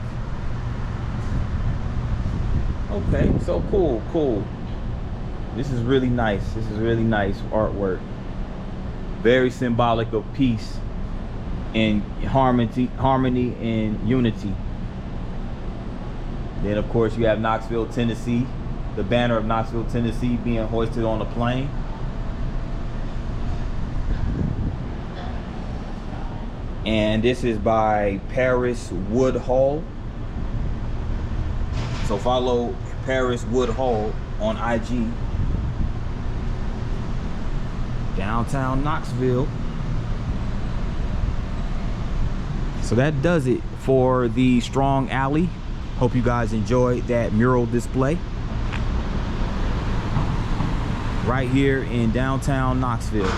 Okay, so cool. This is really nice. This is really nice artwork. Very symbolic of peace and harmony and unity. Then of course you have Knoxville, Tennessee, the banner of Knoxville, Tennessee being hoisted on a plane. And this is by Paris Woodhull. So follow Paris Woodhull on IG. Downtown Knoxville. So that does it for the Strong Alley. Hope you guys enjoyed that mural display right here in downtown Knoxville.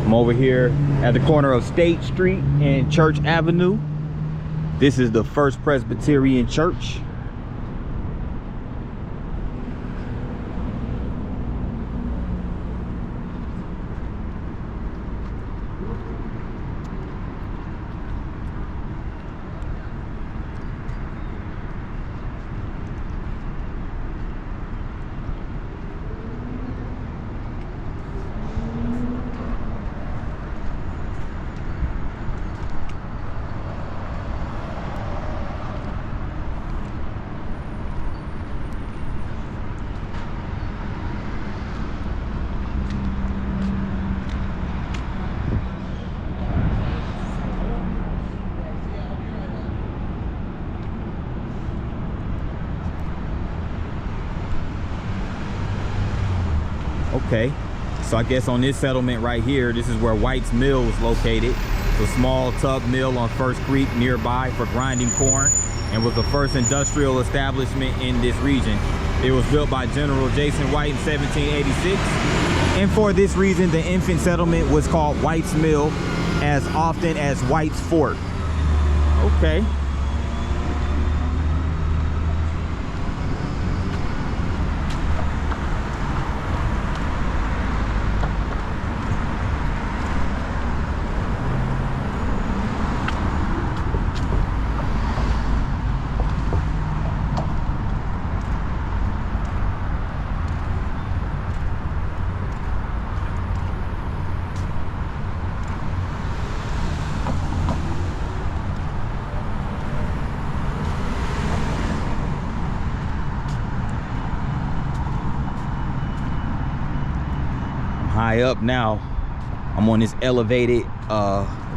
I'm over here at the corner of State Street and Church Avenue. This is the First Presbyterian Church. Okay, so I guess on this settlement right here, this is where White's Mill was located. It's a small tub mill on First Creek nearby for grinding corn, and was the first industrial establishment in this region. It was built by General Jason White in 1786, and for this reason the infant settlement was called White's Mill as often as White's Fort. Okay. High up now. I'm on this elevated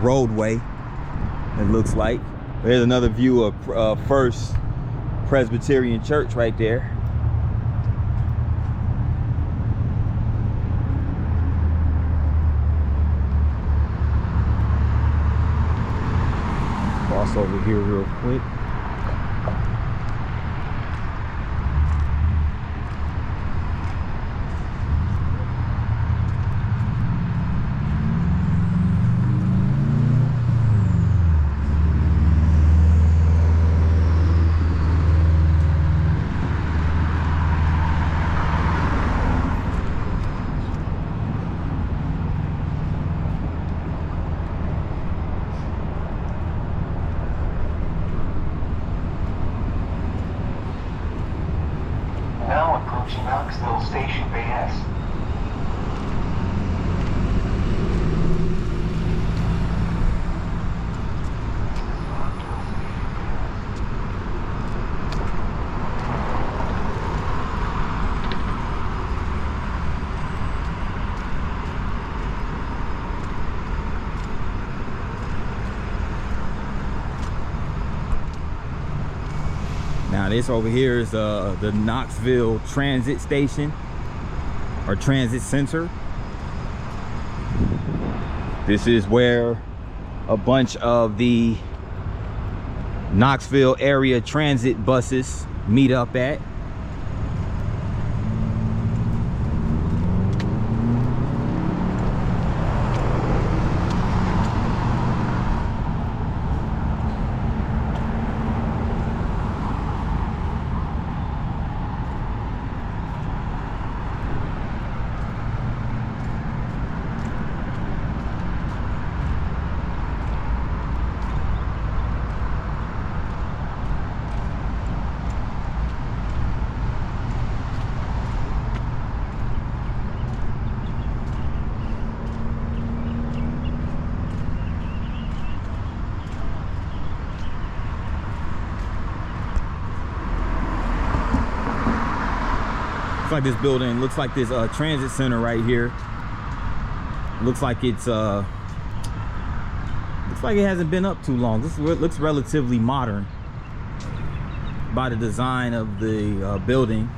roadway, it looks like. There's another view of First Presbyterian Church right there. Cross over here real quick. this over here is the Knoxville Transit Station or Transit Center. This is where a bunch of the Knoxville area transit buses meet up at. Like this building looks like this transit center right here. Looks like it's looks like it hasn't been up too long. This looks relatively modern by the design of the building.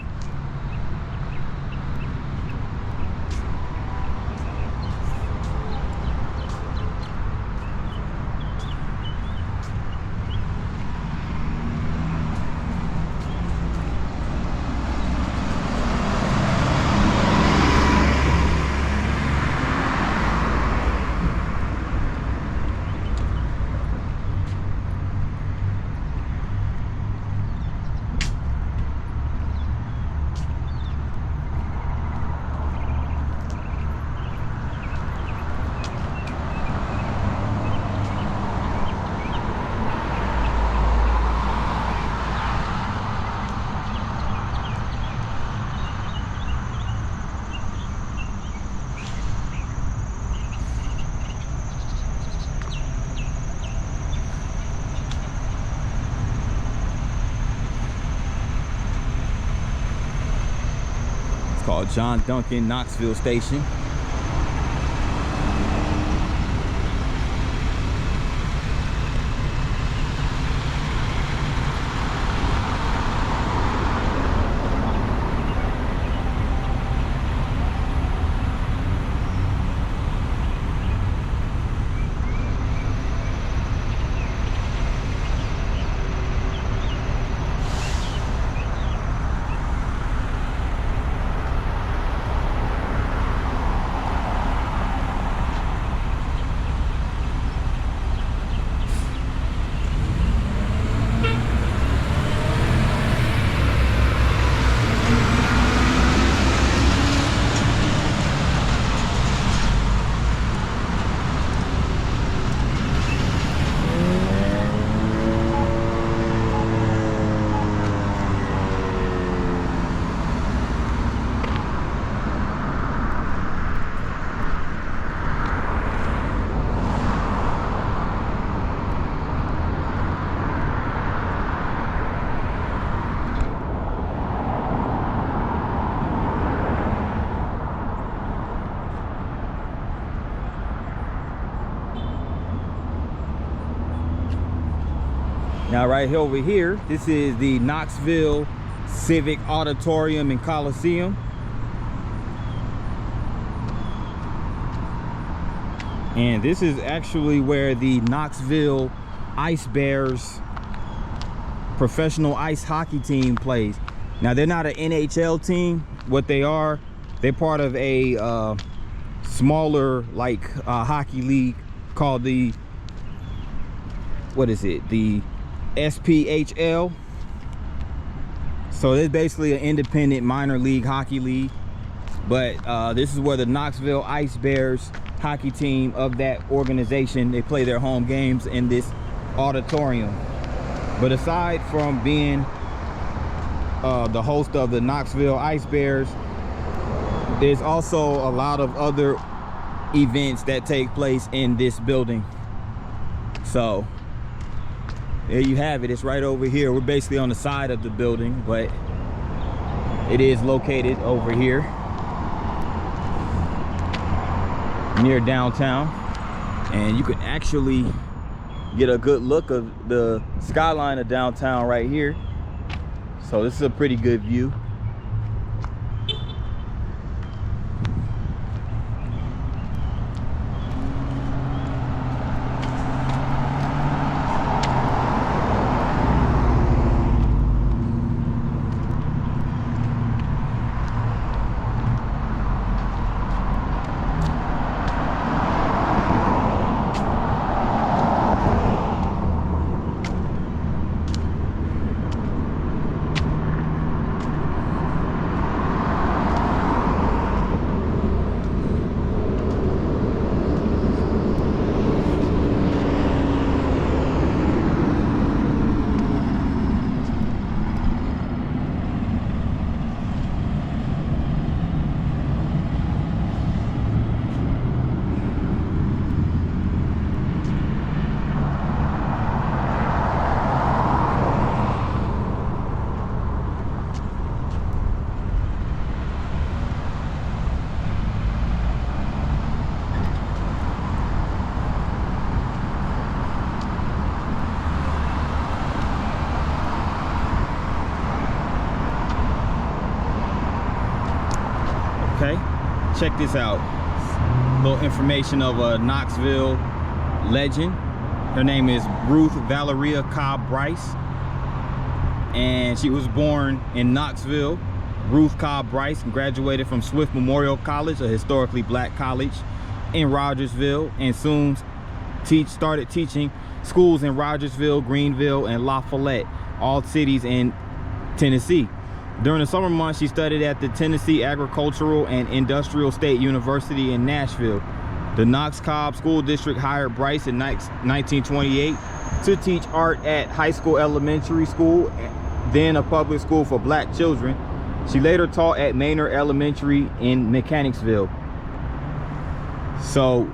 Called John Duncan Knoxville Station. Now right over here, this is the Knoxville Civic Auditorium and Coliseum. And this is actually where the Knoxville Ice Bears professional ice hockey team plays. Now they're not an NHL team. What they are, they're part of a smaller like hockey league called the, what is it? The SPHL. So it's basically an independent minor league hockey league. But this is where the Knoxville Ice Bears hockey team of that organization, they play their home games in this auditorium. But aside from being the host of the Knoxville Ice Bears, there's also a lot of other events that take place in this building. So there you have it. It's right over here. We're basically on the side of the building, but it is located over here near downtown, and you can actually get a good look of the skyline of downtown right here. So this is a pretty good view. Okay, check this out. Little information of a Knoxville legend. Her name is Ruth Valeria Cobb Bryce, and she was born in Knoxville. Ruth Cobb Bryce graduated from Swift Memorial College, a historically black college in Rogersville, and soon started teaching schools in Rogersville, Greenville, and La Follette, all cities in Tennessee. During the summer months, she studied at the Tennessee Agricultural and Industrial State University in Nashville. The Knox Cobb School District hired Bryce in 1928 to teach art at high school elementary school, then a public school for black children. She later taught at Manor Elementary in Mechanicsville. So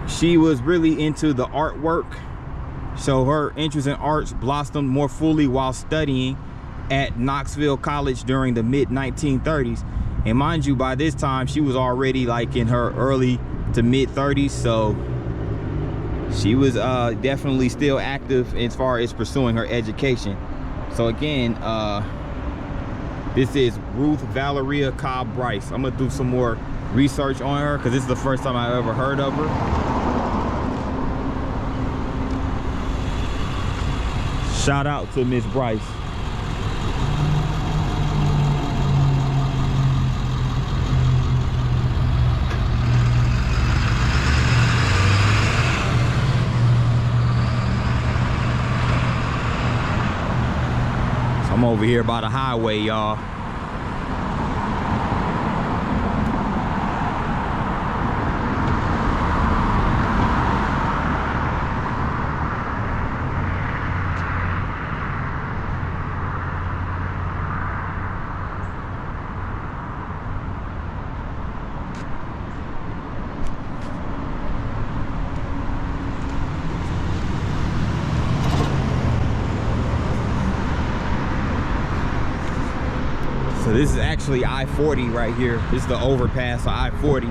she was really into the artwork. So her interest in arts blossomed more fully while studying at Knoxville College during the mid-1930s. And mind you, by this time she was already like in her early to mid-30s, so she was definitely still active as far as pursuing her education. So again, this is Ruth Valeria Cobb Bryce. I'm gonna do some more research on her because this is the first time I've ever heard of her. Shout out to Miss Bryce. I'm over here by the highway, y'all. So this is actually I-40 right here. This is the overpass of I-40.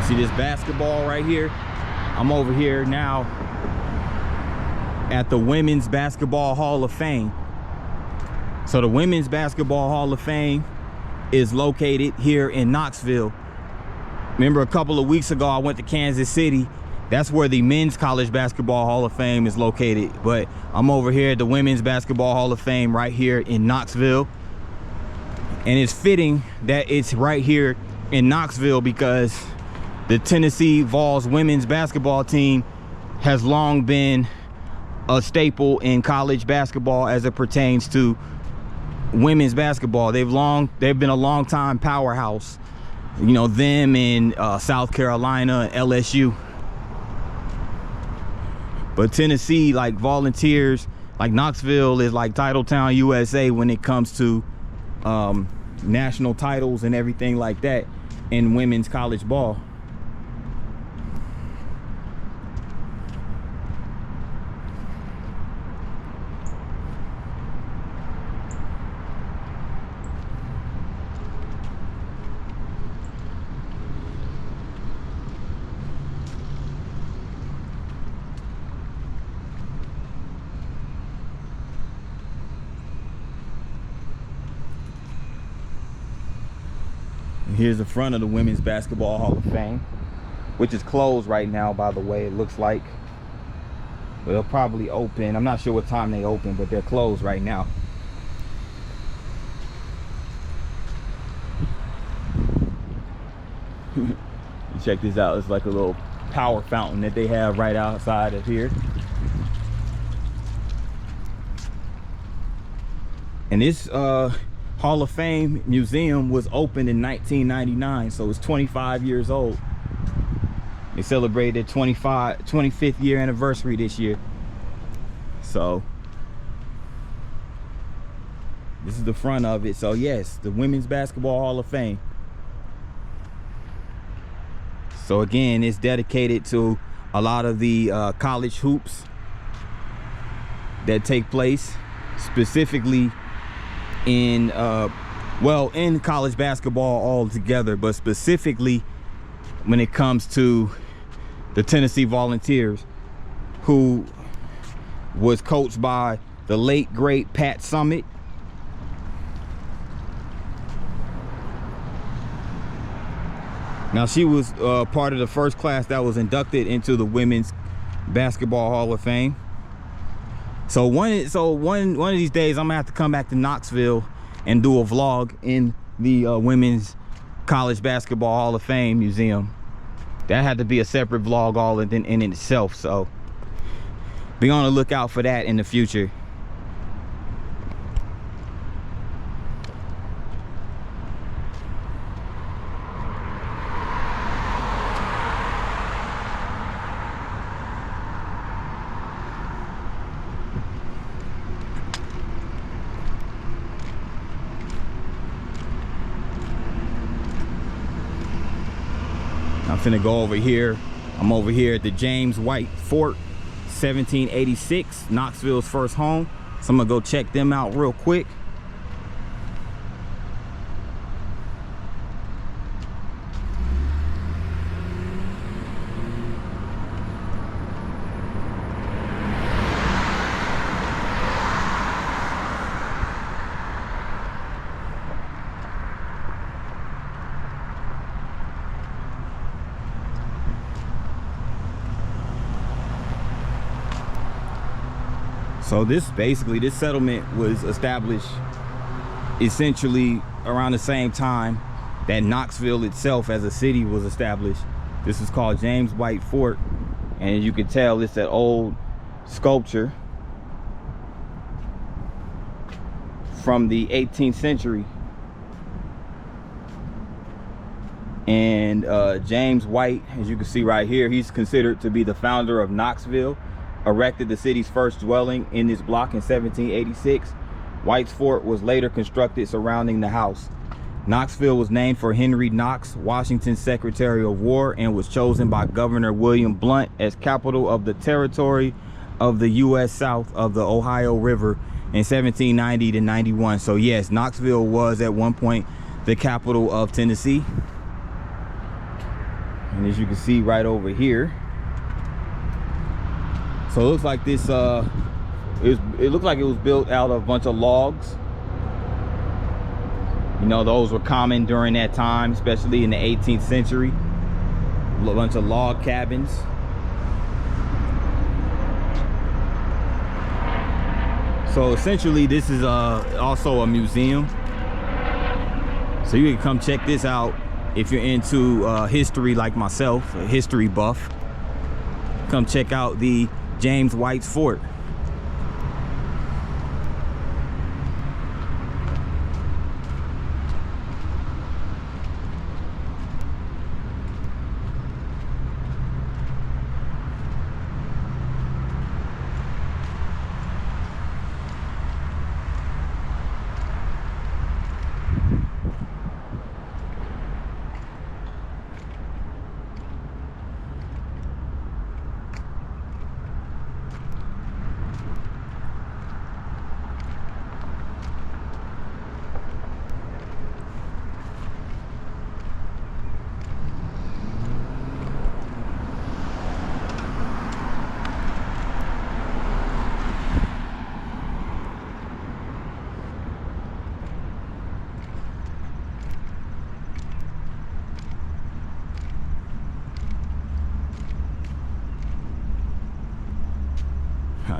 See this basketball right here? I'm over here now at the Women's Basketball Hall of Fame. So the Women's Basketball Hall of Fame is located here in Knoxville. Remember a couple of weeks ago I went to Kansas City. That's where the Men's College Basketball Hall of Fame is located. But I'm over here at the Women's Basketball Hall of Fame right here in Knoxville. And it's fitting that it's right here in Knoxville because the Tennessee Vols women's basketball team has long been a staple in college basketball as it pertains to women's basketball. They've been a long time powerhouse, you know, them in South Carolina, LSU. But Tennessee like volunteers, like Knoxville is like Titletown USA when it comes to national titles and everything like that in women's college ball. Here's the front of the Women's Basketball Hall of Fame, which is closed right now, by the way, it looks like. They'll probably open. I'm not sure what time they open, but they're closed right now. Check this out. It's like a little power fountain that they have right outside of here. And this Hall of Fame museum was opened in 1999, so it's 25 years old. They celebrated 25th year anniversary this year. So this is the front of it. So yes, the Women's Basketball Hall of Fame. So again, it's dedicated to a lot of the college hoops that take place, specifically in in college basketball altogether, but specifically when it comes to the Tennessee Volunteers, who was coached by the late great Pat Summitt. Now she was part of the first class that was inducted into the Women's Basketball Hall of Fame. So one of these days I'm gonna have to come back to Knoxville and do a vlog in the Women's College Basketball Hall of Fame Museum. That had to be a separate vlog all in itself, so be on the lookout for that in the future. I'm finna go over here. I'm over here at the James White Fort, 1786, Knoxville's first home. So I'm gonna go check them out real quick. So this settlement was established essentially around the same time that Knoxville itself as a city was established. This is called James White Fort, and as you can tell, it's that old sculpture from the 18th century. And James White, as you can see right here, he's considered to be the founder of Knoxville, erected the city's first dwelling in this block in 1786. White's Fort was later constructed surrounding the house. Knoxville was named for Henry Knox, Washington's Secretary of War, and was chosen by Governor William Blount as capital of the territory of the U.S. south of the Ohio River in 1790 to 91. So yes, Knoxville was at one point the capital of Tennessee. And as you can see right over here, so it looks like this it looks like it was built out of a bunch of logs. You know, those were common during that time, especially in the 18th century. A bunch of log cabins. So essentially this is also a museum, so you can come check this out if you're into history like myself, a history buff. Come check out the James White's Fort.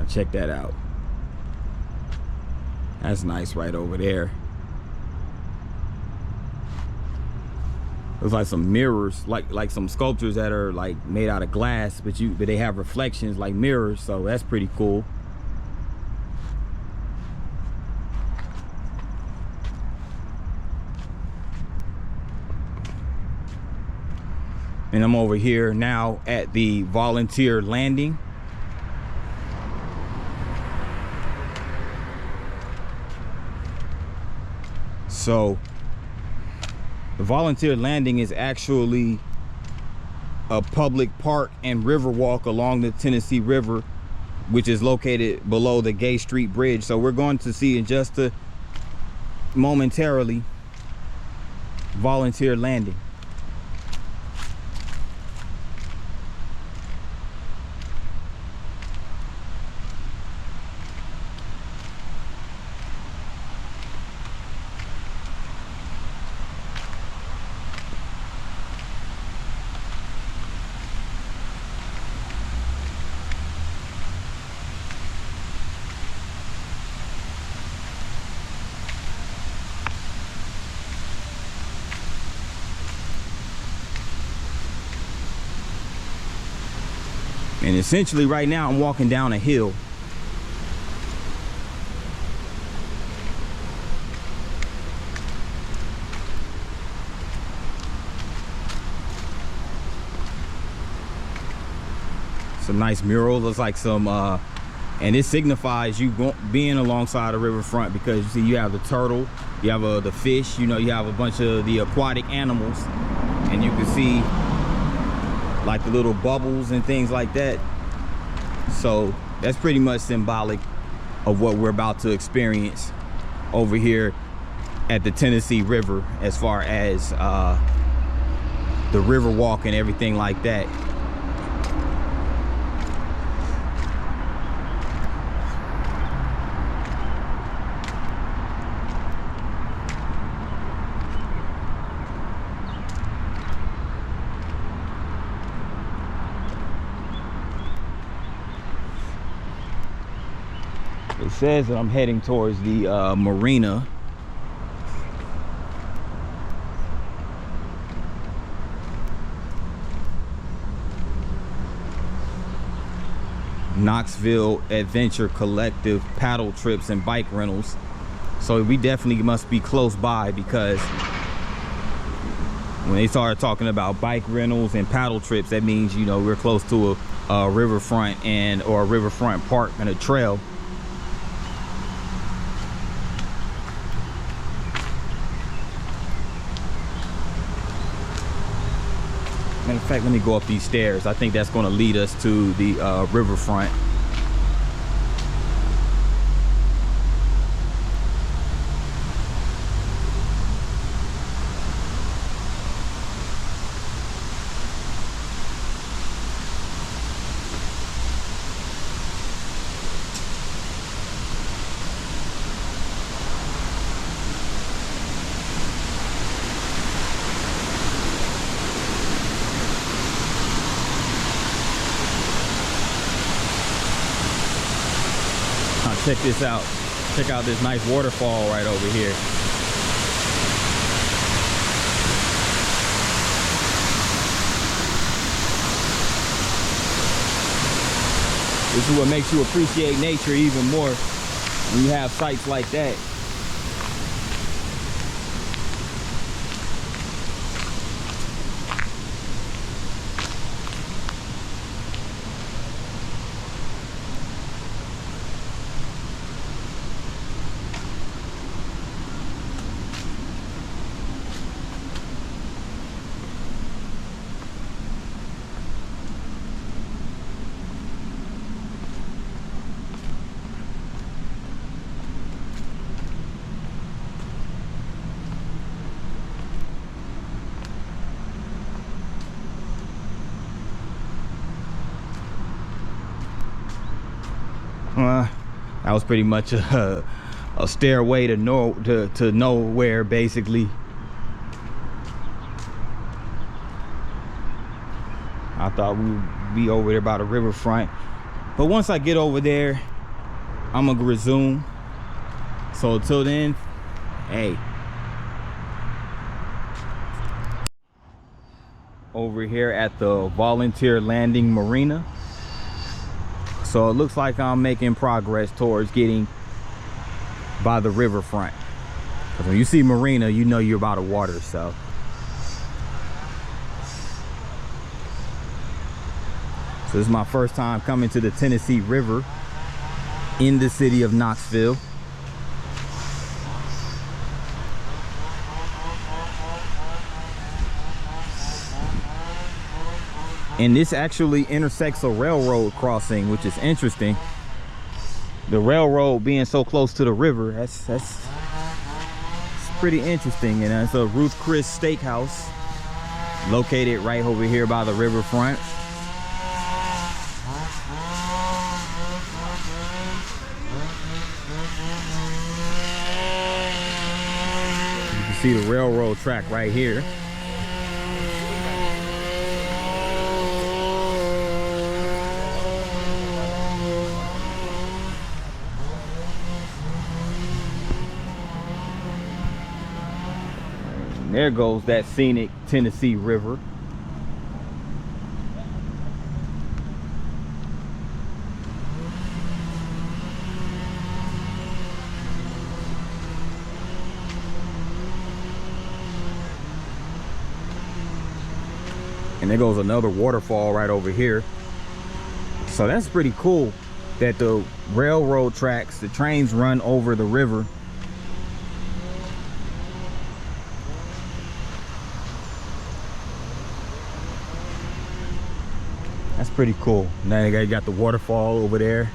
Now check that out. That's nice right over there. Looks like some mirrors, like some sculptures that are like made out of glass, but they have reflections like mirrors, so that's pretty cool. And I'm over here now at the volunteer landing. So the volunteer landing is actually a public park and river walk along the Tennessee River, which is located below the Gay Street Bridge. So we're going to see in just momentarily volunteer landing. And essentially right now I'm walking down a hill. It's a nice mural. Looks like some and it signifies you being alongside the riverfront, because you see you have the turtle, you have the fish, you know, you have a bunch of the aquatic animals, and you can see like the little bubbles and things like that. So that's pretty much symbolic of what we're about to experience over here at the Tennessee River, as far as the river walk and everything like that. It says that I'm heading towards the marina. Knoxville Adventure Collective paddle trips and bike rentals. So we definitely must be close by, because when they started talking about bike rentals and paddle trips, that means, you know, we're close to a riverfront or a riverfront park and a trail. Matter of fact, let me go up these stairs. I think that's going to lead us to the riverfront. Check this out. Check out this nice waterfall right over here. This is what makes you appreciate nature even more, when you have sights like that. That was pretty much a stairway to nowhere, basically. I thought we would be over there by the riverfront, but once I get over there, I'm gonna resume. So until then, hey. Over here at the Volunteer Landing Marina. So it looks like I'm making progress towards getting by the riverfront. Because when you see marina, you know you're by the water, so. So this is my first time coming to the Tennessee River in the city of Knoxville. And this actually intersects a railroad crossing, which is interesting. The railroad being so close to the river, that's pretty interesting. And it's a Ruth Chris Steakhouse located right over here by the riverfront. You can see the railroad track right here. There goes that scenic Tennessee River. And there goes another waterfall right over here. So that's pretty cool that the railroad tracks, the trains run over the river. That's pretty cool. Now you got the waterfall over there.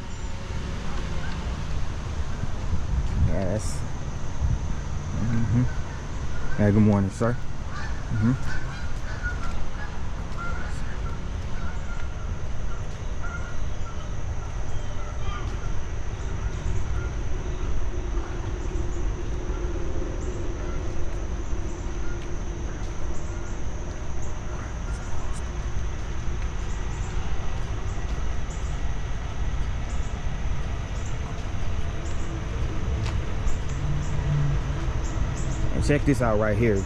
Yeah, that's. Yeah, good morning, sir. Check this out right here.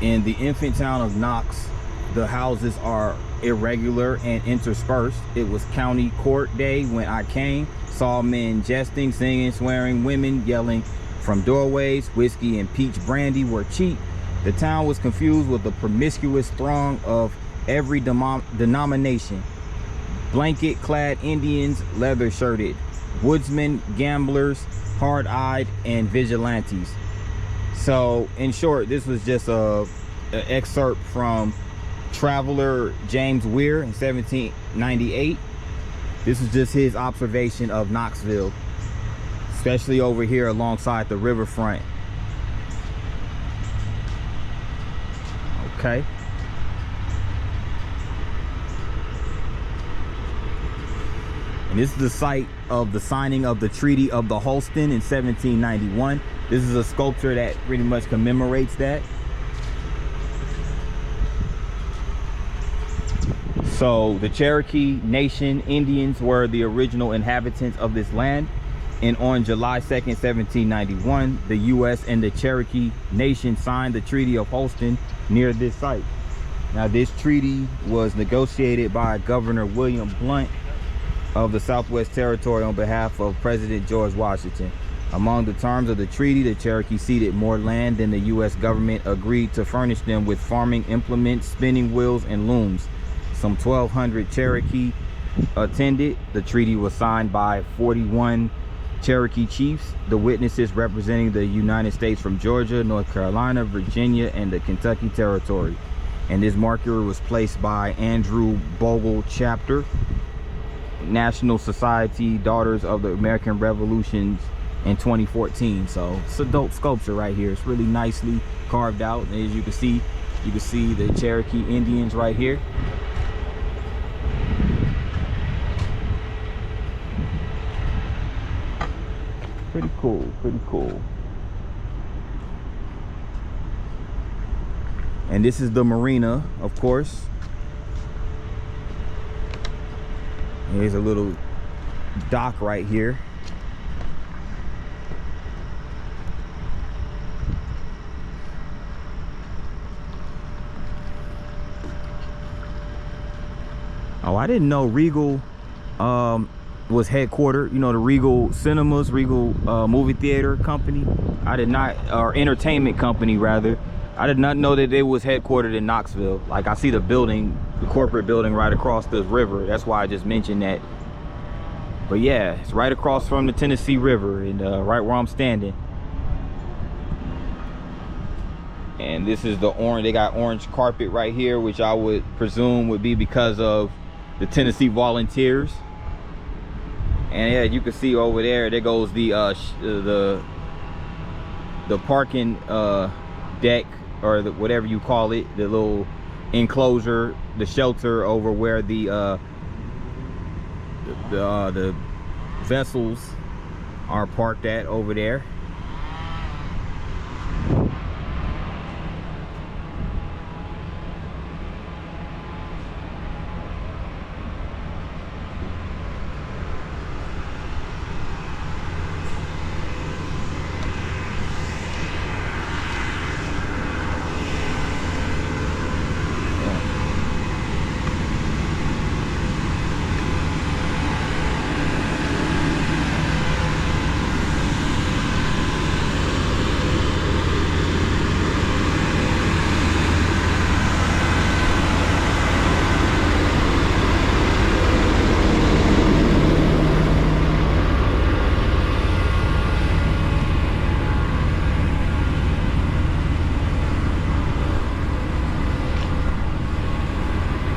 In the infant town of Knox, the houses are irregular and interspersed. It was county court day when I came. Saw men jesting, singing, swearing, women yelling from doorways. Whiskey and peach brandy were cheap. The town was confused with a promiscuous throng of every denomination. Blanket-clad Indians, leather-shirted, woodsmen, gamblers, hard-eyed, and vigilantes. So in short, this was just an excerpt from traveler James Weir in 1798. This is just his observation of Knoxville, especially over here alongside the riverfront. Okay. And this is the site of the signing of the Treaty of the Holston in 1791. This is a sculpture that pretty much commemorates that. So the Cherokee Nation Indians were the original inhabitants of this land. And on July 2nd, 1791, the U.S. and the Cherokee Nation signed the Treaty of Holston near this site. Now this treaty was negotiated by Governor William Blount of the Southwest Territory on behalf of President George Washington. Among the terms of the treaty, the Cherokee ceded more land than the U.S. government agreed to furnish them with farming implements, spinning wheels, and looms. Some 1,200 Cherokee attended. The treaty was signed by 41 Cherokee chiefs, the witnesses representing the United States from Georgia, North Carolina, Virginia, and the Kentucky Territory. And this marker was placed by Andrew Bogle Chapter, National Society Daughters of the American Revolution in 2014. So it's a dope sculpture right here. It's really nicely carved out. And as you can see the Cherokee Indians right here. Pretty cool, pretty cool. And this is the marina, of course. Here's a little dock right here. Oh, I didn't know Regal was headquartered, you know, the Regal Cinemas, Regal movie theater company. I did not, or entertainment company rather. I did not know that it was headquartered in Knoxville. Like, I see the building, the corporate building right across the river. That's why I just mentioned that. But yeah, it's right across from the Tennessee River, and right where I'm standing. And this is the orange, they got orange carpet right here, which I would presume would be because of the Tennessee Volunteers. And yeah, you can see over there goes the parking deck, or whatever you call it, the little enclosure, the shelter over where the vessels are parked at over there.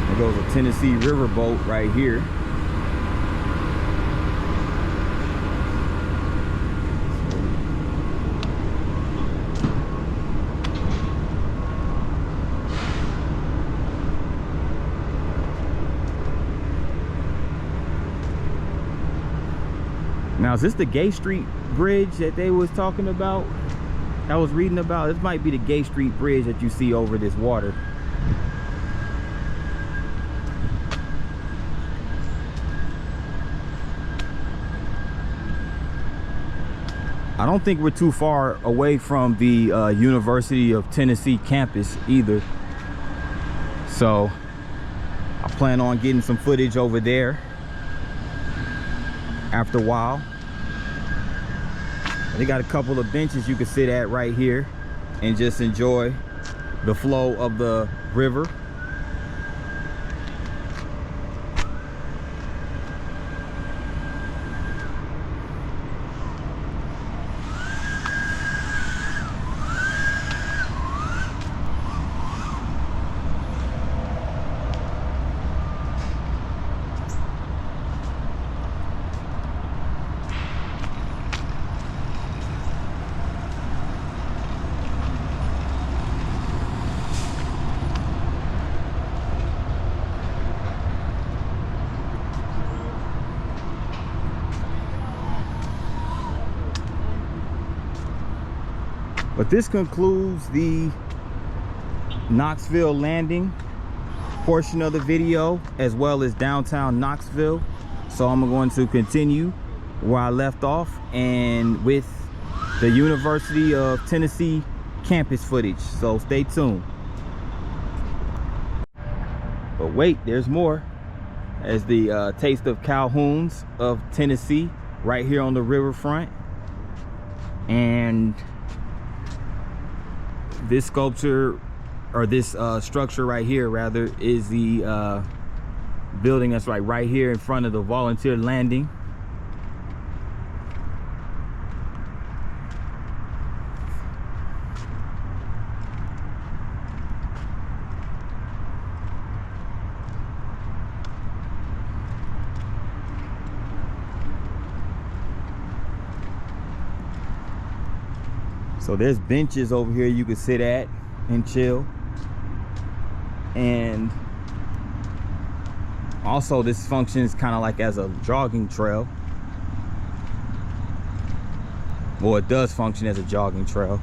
There goes a Tennessee riverboat right here. Now, is this the Gay Street Bridge that they was talking about? I was reading about. This might be the Gay Street Bridge that you see over this water. I don't think we're too far away from the University of Tennessee campus either. So I plan on getting some footage over there after a while. They got a couple of benches you can sit at right here and just enjoy the flow of the river. But this concludes the Knoxville landing portion of the video, as well as downtown Knoxville. So I'm going to continue where I left off, and with the University of Tennessee campus footage. So stay tuned. But wait, there's more. As the Taste of Calhoun's of Tennessee right here on the riverfront. And this sculpture, or this structure right here rather, is the building that's right here in front of the volunteer landing. So there's benches over here you can sit at and chill. And also this functions kind of like as a jogging trail. Well, it does function as a jogging trail.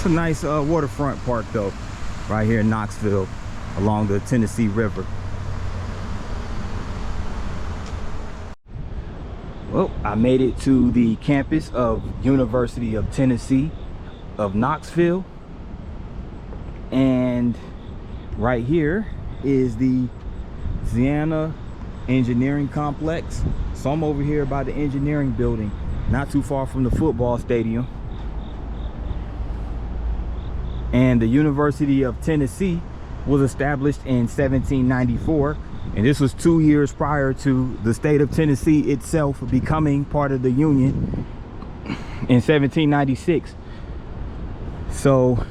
It's a nice waterfront park though, right here in Knoxville along the Tennessee River. Well, I made it to the campus of University of Tennessee of Knoxville, and right here is the Sienna Engineering Complex. So I'm over here by the engineering building, not too far from the football stadium. And the University of Tennessee was established in 1794, and this was 2 years prior to the state of Tennessee itself becoming part of the Union in 1796. So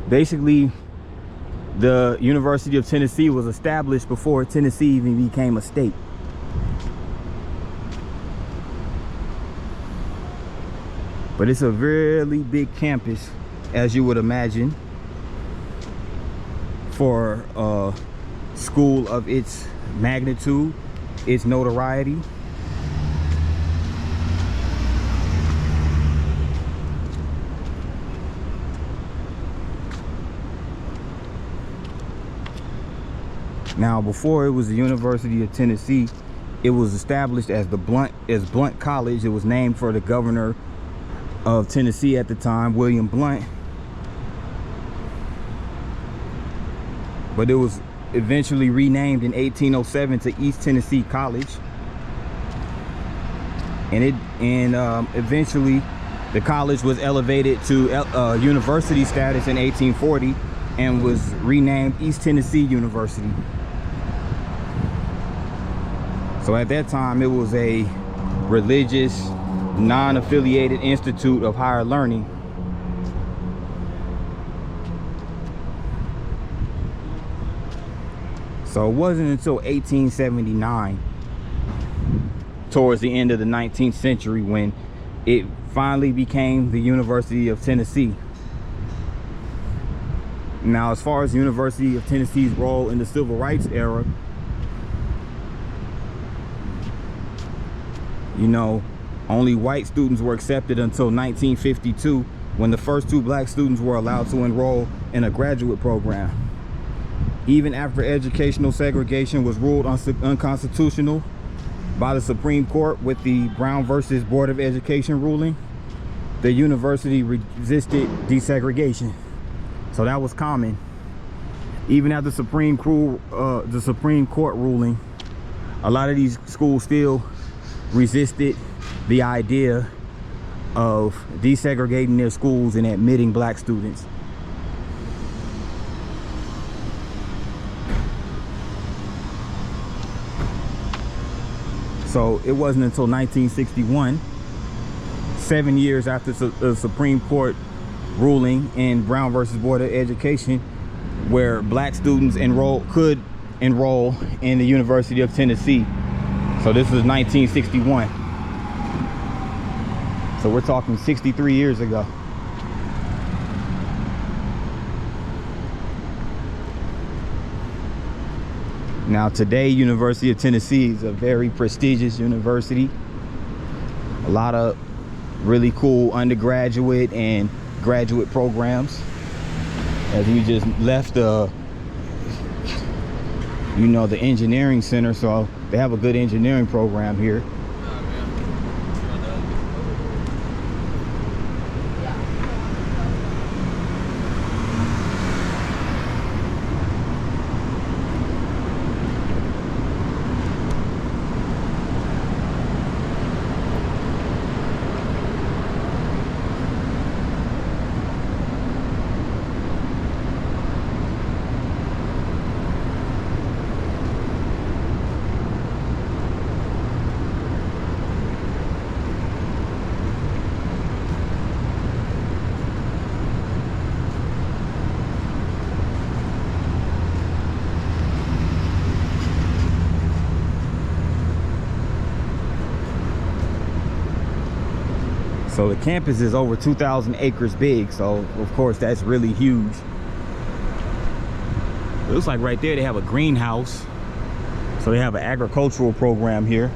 basically, the University of Tennessee was established before Tennessee even became a state. But it's a really big campus, as you would imagine, for a school of its magnitude, its notoriety. Now, before it was the University of Tennessee, it was established as Blount College. It was named for the governor of Tennessee at the time, William Blount. But it was eventually renamed in 1807 to East Tennessee College. And eventually the college was elevated to university status in 1840 and was renamed East Tennessee University. So at that time, it was a religious, non-affiliated institute of higher learning. So it wasn't until 1879, towards the end of the 19th century, when it finally became the University of Tennessee. Now, as far as the University of Tennessee's role in the civil rights era, you know, only white students were accepted until 1952, when the first 2 black students were allowed to enroll in a graduate program. Even after educational segregation was ruled unconstitutional by the Supreme Court with the Brown versus Board of Education ruling, the university resisted desegregation. So that was common. Even after the Supreme Court ruling, a lot of these schools still resisted the idea of desegregating their schools and admitting black students. So it wasn't until 1961, 7 years after the Supreme Court ruling in Brown versus Board of Education, where black students could enroll in the University of Tennessee. So this was 1961. So we're talking 63 years ago. Now today, University of Tennessee is a very prestigious university. A lot of really cool undergraduate and graduate programs. As we just left the engineering center, so they have a good engineering program here. So the campus is over 2,000 acres big, so of course that's really huge. It looks like right there they have a greenhouse, so they have an agricultural program here.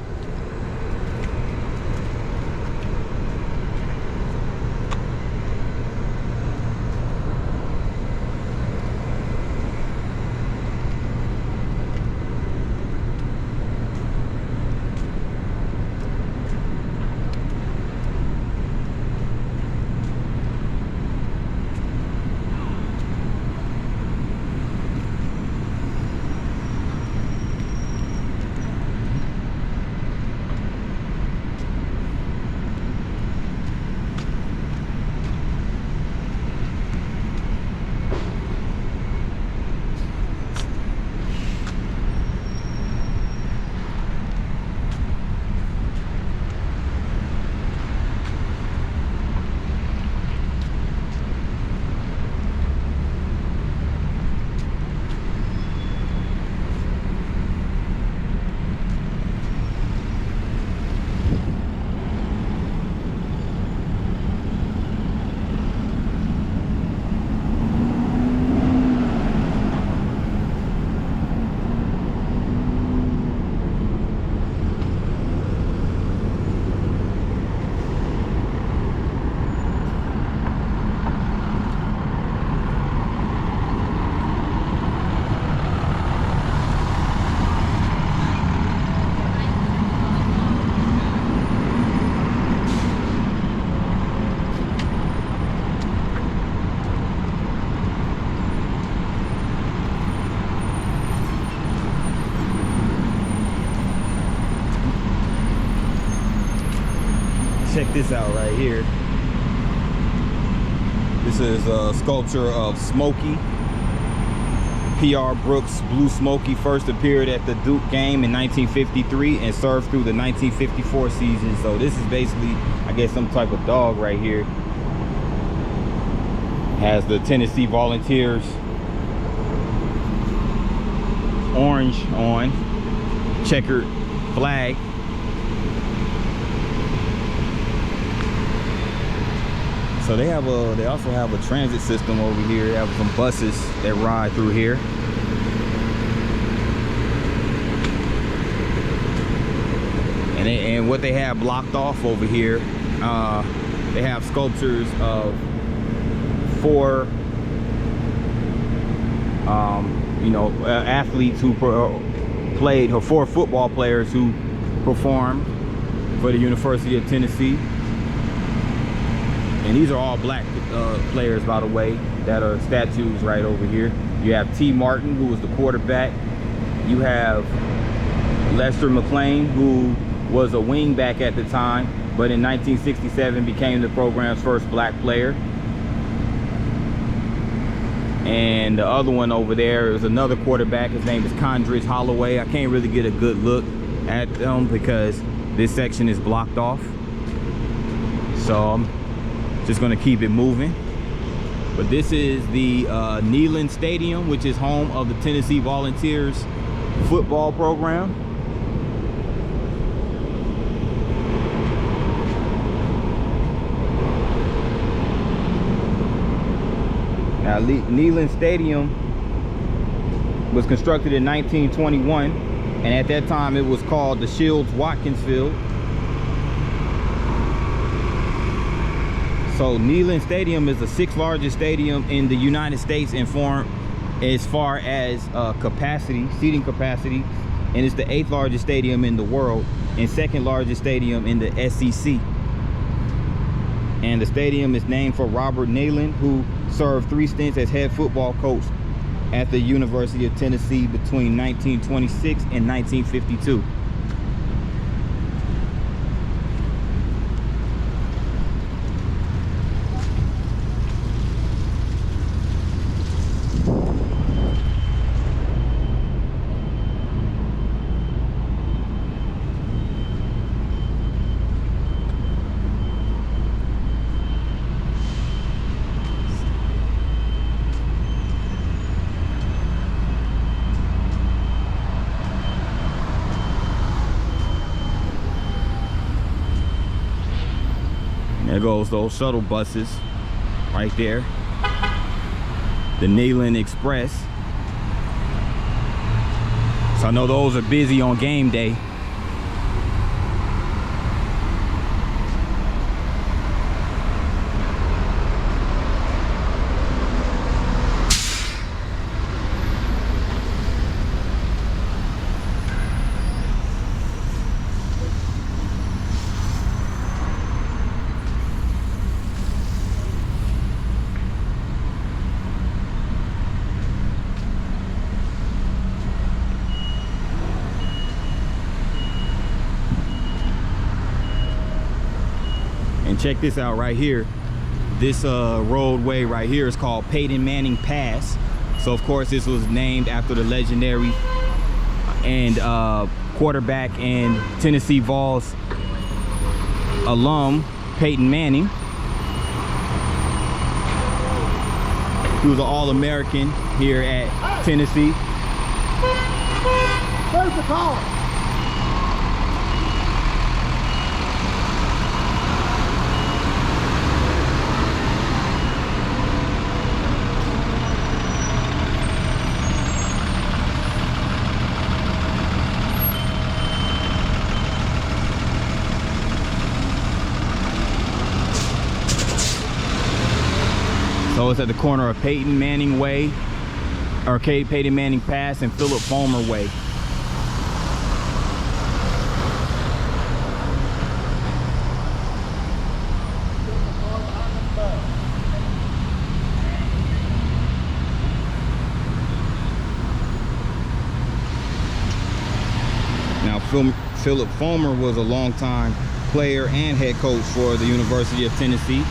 Check this out right here. This is a sculpture of Smokey. P.R. Brooks' Blue Smokey first appeared at the Duke game in 1953 and served through the 1954 season. So this is basically, I guess, some type of dog right here. Has the Tennessee Volunteers orange on, checkered flag. So they also have a transit system over here. They have some buses that ride through here. And what they have blocked off over here, they have sculptures of four athletes who played, or four football players who performed for the University of Tennessee. And these are all black players, by the way, that are statues right over here. You have T. Martin, who was the quarterback. You have Lester McLean, who was a wingback at the time, but in 1967 became the program's first black player. And the other one over there is another quarterback. His name is Condridge Holloway. I can't really get a good look at them because this section is blocked off. So I'm just gonna keep it moving. But this is the Neyland Stadium, which is home of the Tennessee Volunteers football program. Now, Neyland Stadium was constructed in 1921, and at that time it was called the Shields-Watkins Field. So Neyland Stadium is the 6th largest stadium in the United States as far as seating capacity, and it's the 8th largest stadium in the world and 2nd largest stadium in the SEC. And the stadium is named for Robert Neyland, who served 3 stints as head football coach at the University of Tennessee between 1926 and 1952. There goes those shuttle buses right there. The Neyland Express. So I know those are busy on game day. And check this out right here. This roadway right here is called Peyton Manning Pass. So of course this was named after the legendary and quarterback and Tennessee Vols alum Peyton Manning. He was an All-American here at Tennessee. Where's the call? So it's at the corner of Peyton Manning Way, or Peyton Manning Pass, and Philip Fulmer Way. Now Philip Fulmer was a longtime player and head coach for the University of Tennessee.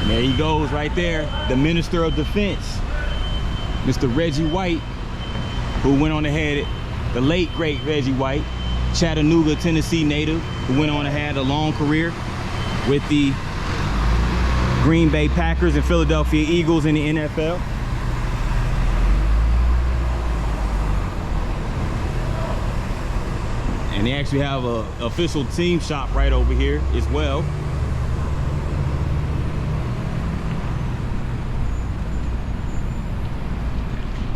There he goes right there, the Minister of Defense, Mr. Reggie White, who went on ahead, the late great Reggie White, Chattanooga, Tennessee native, who went on ahead a long career with the Green Bay Packers and Philadelphia Eagles in the NFL. And they actually have an official team shop right over here as well.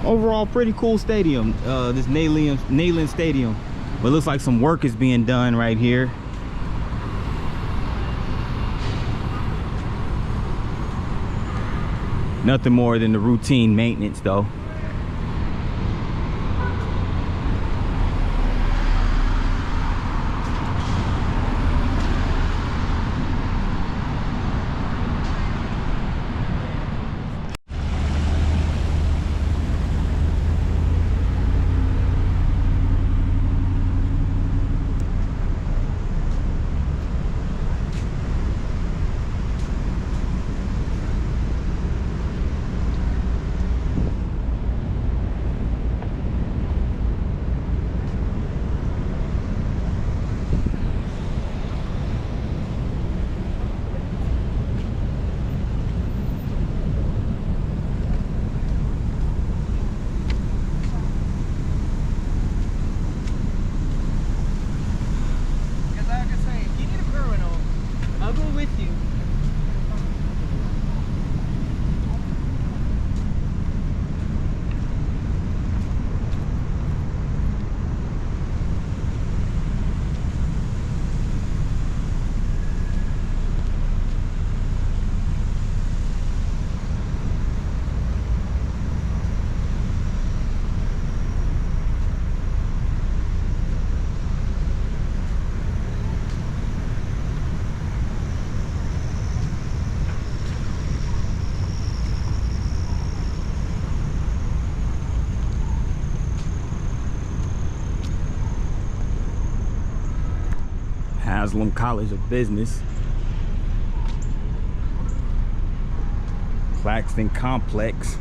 Overall, pretty cool stadium, this Neyland Stadium. But it looks like some work is being done right here. Nothing more than the routine maintenance though. Haslam College of Business, Claxton Complex.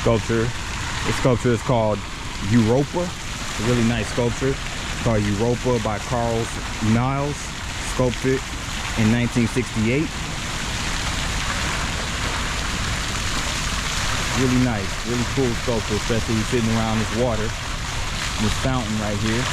sculpture. This sculpture is called Europa. It's a really nice sculpture. It's called Europa by Carl Niles, sculpted in 1968. Really nice, really cool sculpture, especially sitting around this water, this fountain right here.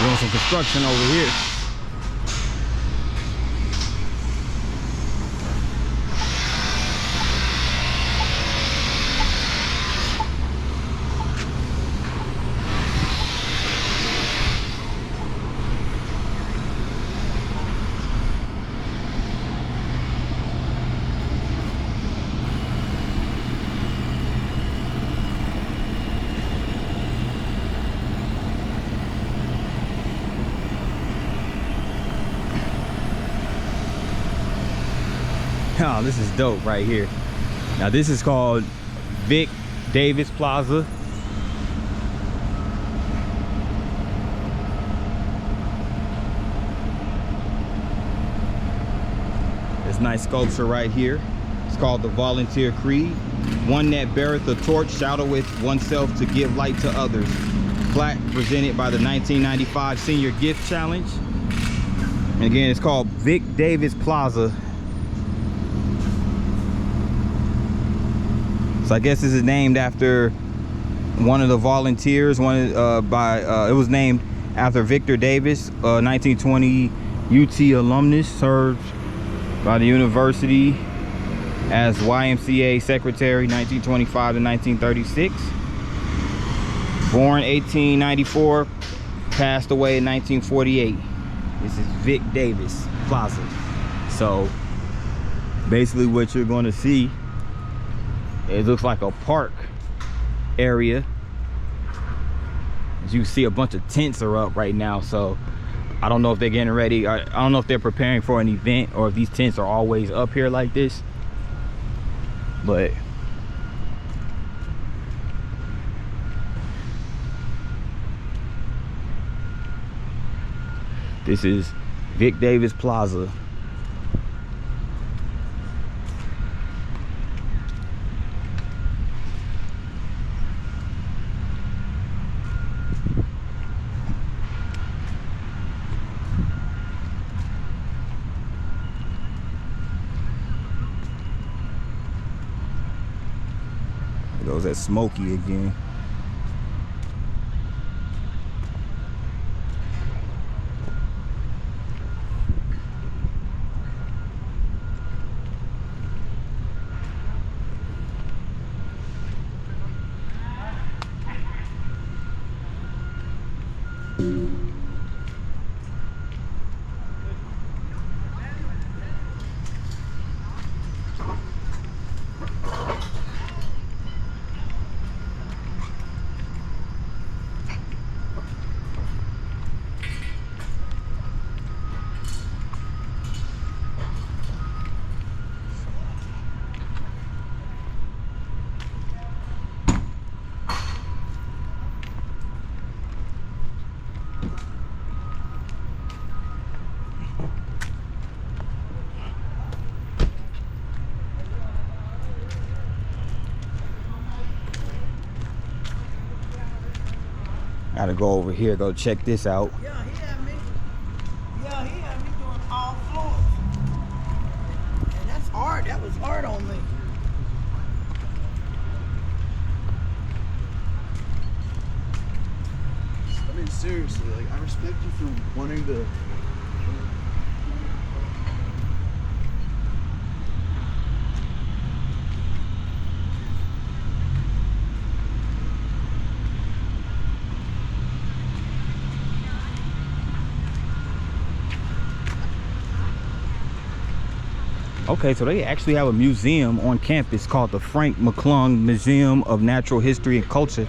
Doing some construction over here. Oh, this is dope right here. Now this is called Vic Davis Plaza. This nice sculpture right here. It's called the Volunteer Creed. One that beareth the torch, shadoweth oneself to give light to others. Plaque presented by the 1995 Senior Gift Challenge. And again, it's called Vic Davis Plaza. So I guess this is named after one of the volunteers. It was named after Victor Davis, 1920 UT alumnus, served by the university as YMCA secretary 1925 to 1936. Born 1894, passed away in 1948. This is Vic Davis Plaza. So basically what you're going to see, it looks like a park area. As you can see, a bunch of tents are up right now, so I don't know if they're getting ready. I don't know if they're preparing for an event or if these tents are always up here like this. But this is Vic Davis Plaza. There goes that Smokey again. Gotta go over here, go check this out. Yeah, he had me. Yeah, he had me doing all floors. And that's hard. That was hard on me. I mean, seriously, like, I respect you for wanting to. Okay, so they actually have a museum on campus called the Frank McClung Museum of Natural History and Culture.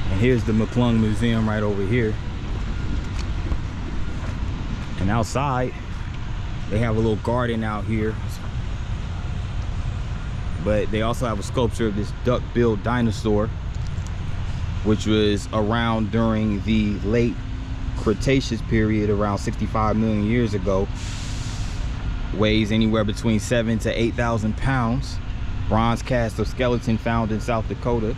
And here's the McClung Museum right over here. And outside, they have a little garden out here. But they also have a sculpture of this duck-billed dinosaur, which was around during the late Cretaceous period, around 65 million years ago. Weighs anywhere between 7,000 to 8,000 pounds. Bronze cast of skeleton found in South Dakota.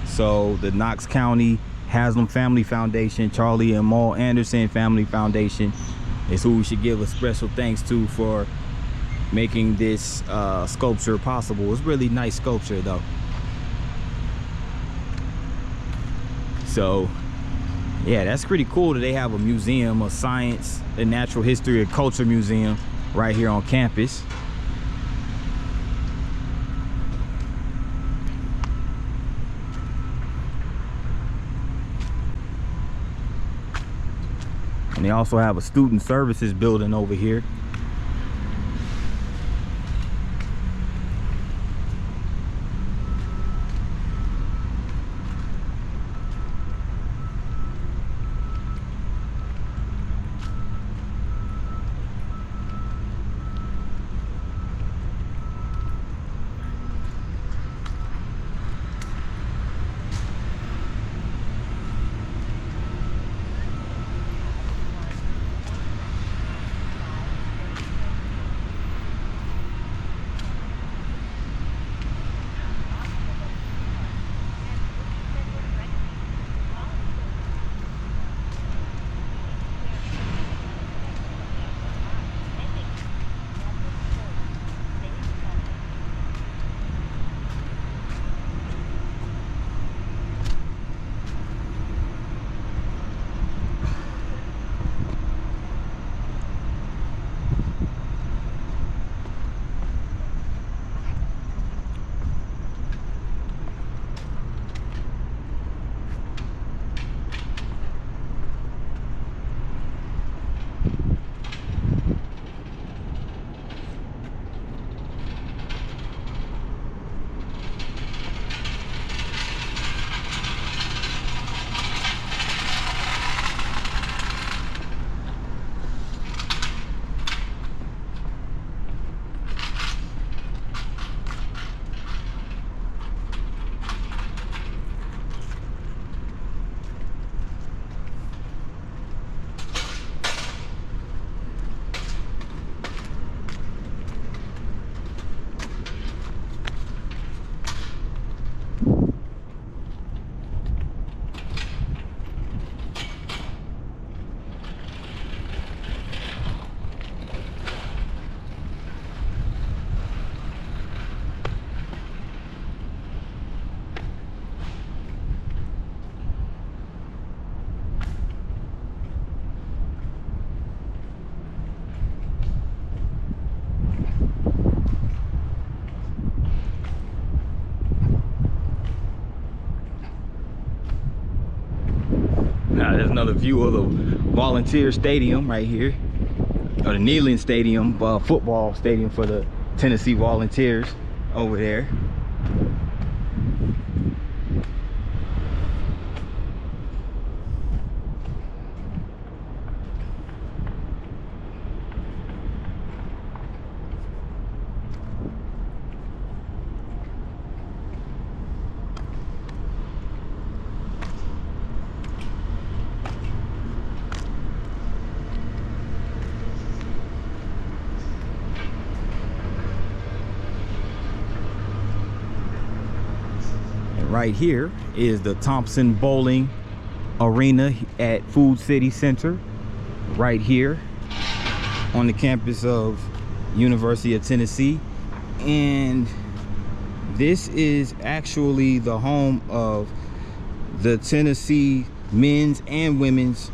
So the Knox County Haslam Family Foundation, Charlie and Maul Anderson Family Foundation is who we should give a special thanks to for making this sculpture possible. It's really nice sculpture though. So yeah, that's pretty cool that they have a museum of science and natural history and culture museum right here on campus. And they also have a student services building over here. Now there's another view of the volunteer stadium right here, or the Neyland Stadium, football stadium for the Tennessee Volunteers over there. Right here is the Thompson Bowling Arena at Food City Center, right here on the campus of University of Tennessee. And this is actually the home of the Tennessee men's and women's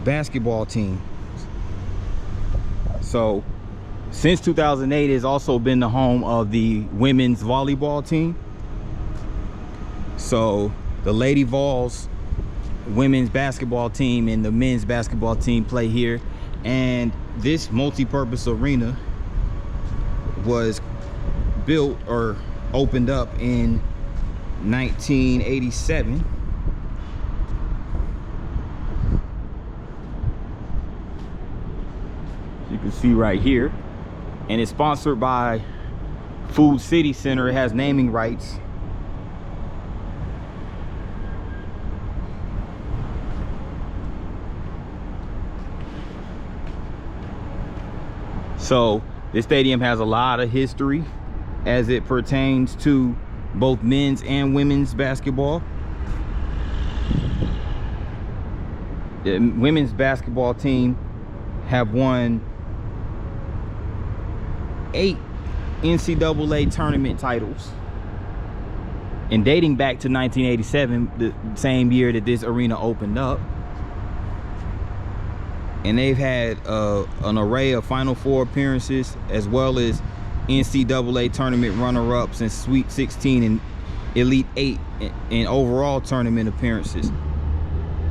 basketball team. So since 2008, it's also been the home of the women's volleyball team. So the Lady Vols women's basketball team and the men's basketball team play here. And this multi-purpose arena was built or opened up in 1987. You can see right here, and it's sponsored by Food City Center. It has naming rights. So this stadium has a lot of history as it pertains to both men's and women's basketball. The women's basketball team have won 8 NCAA tournament titles, and dating back to 1987, the same year that this arena opened up. And they've had an array of Final Four appearances, as well as NCAA tournament runner-ups and Sweet 16 and Elite 8 in overall tournament appearances.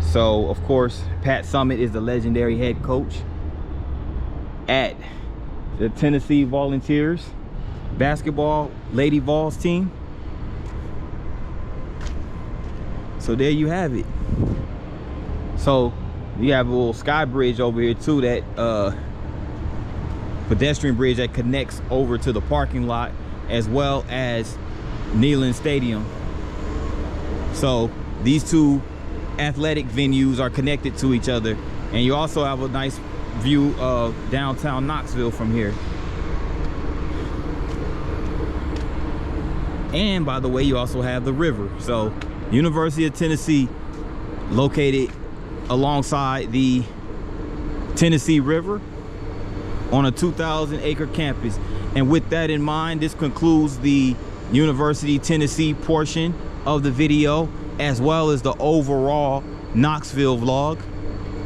So of course, Pat Summitt is the legendary head coach at the Tennessee Volunteers basketball Lady Vols team. So there you have it. So you have a little sky bridge over here too, that pedestrian bridge that connects over to the parking lot as well as Neyland Stadium. So these two athletic venues are connected to each other, and you also have a nice view of downtown Knoxville from here. And by the way, you also have the river. So University of Tennessee, located alongside the Tennessee River on a 2,000-acre campus. And with that in mind, this concludes the University Tennessee portion of the video, as well as the overall Knoxville vlog.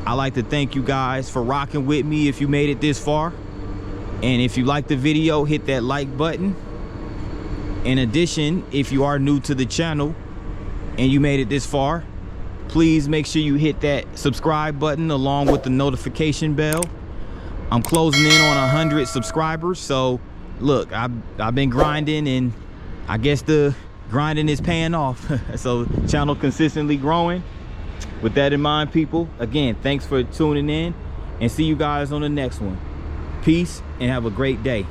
I'd like to thank you guys for rocking with me if you made it this far. And if you liked the video, hit that like button. In addition, if you are new to the channel and you made it this far, please make sure you hit that subscribe button along with the notification bell. I'm closing in on 100 subscribers. So look, I've been grinding, and I guess the grinding is paying off. So channel consistently growing. With that in mind, people, again, thanks for tuning in, and see you guys on the next one. Peace and have a great day.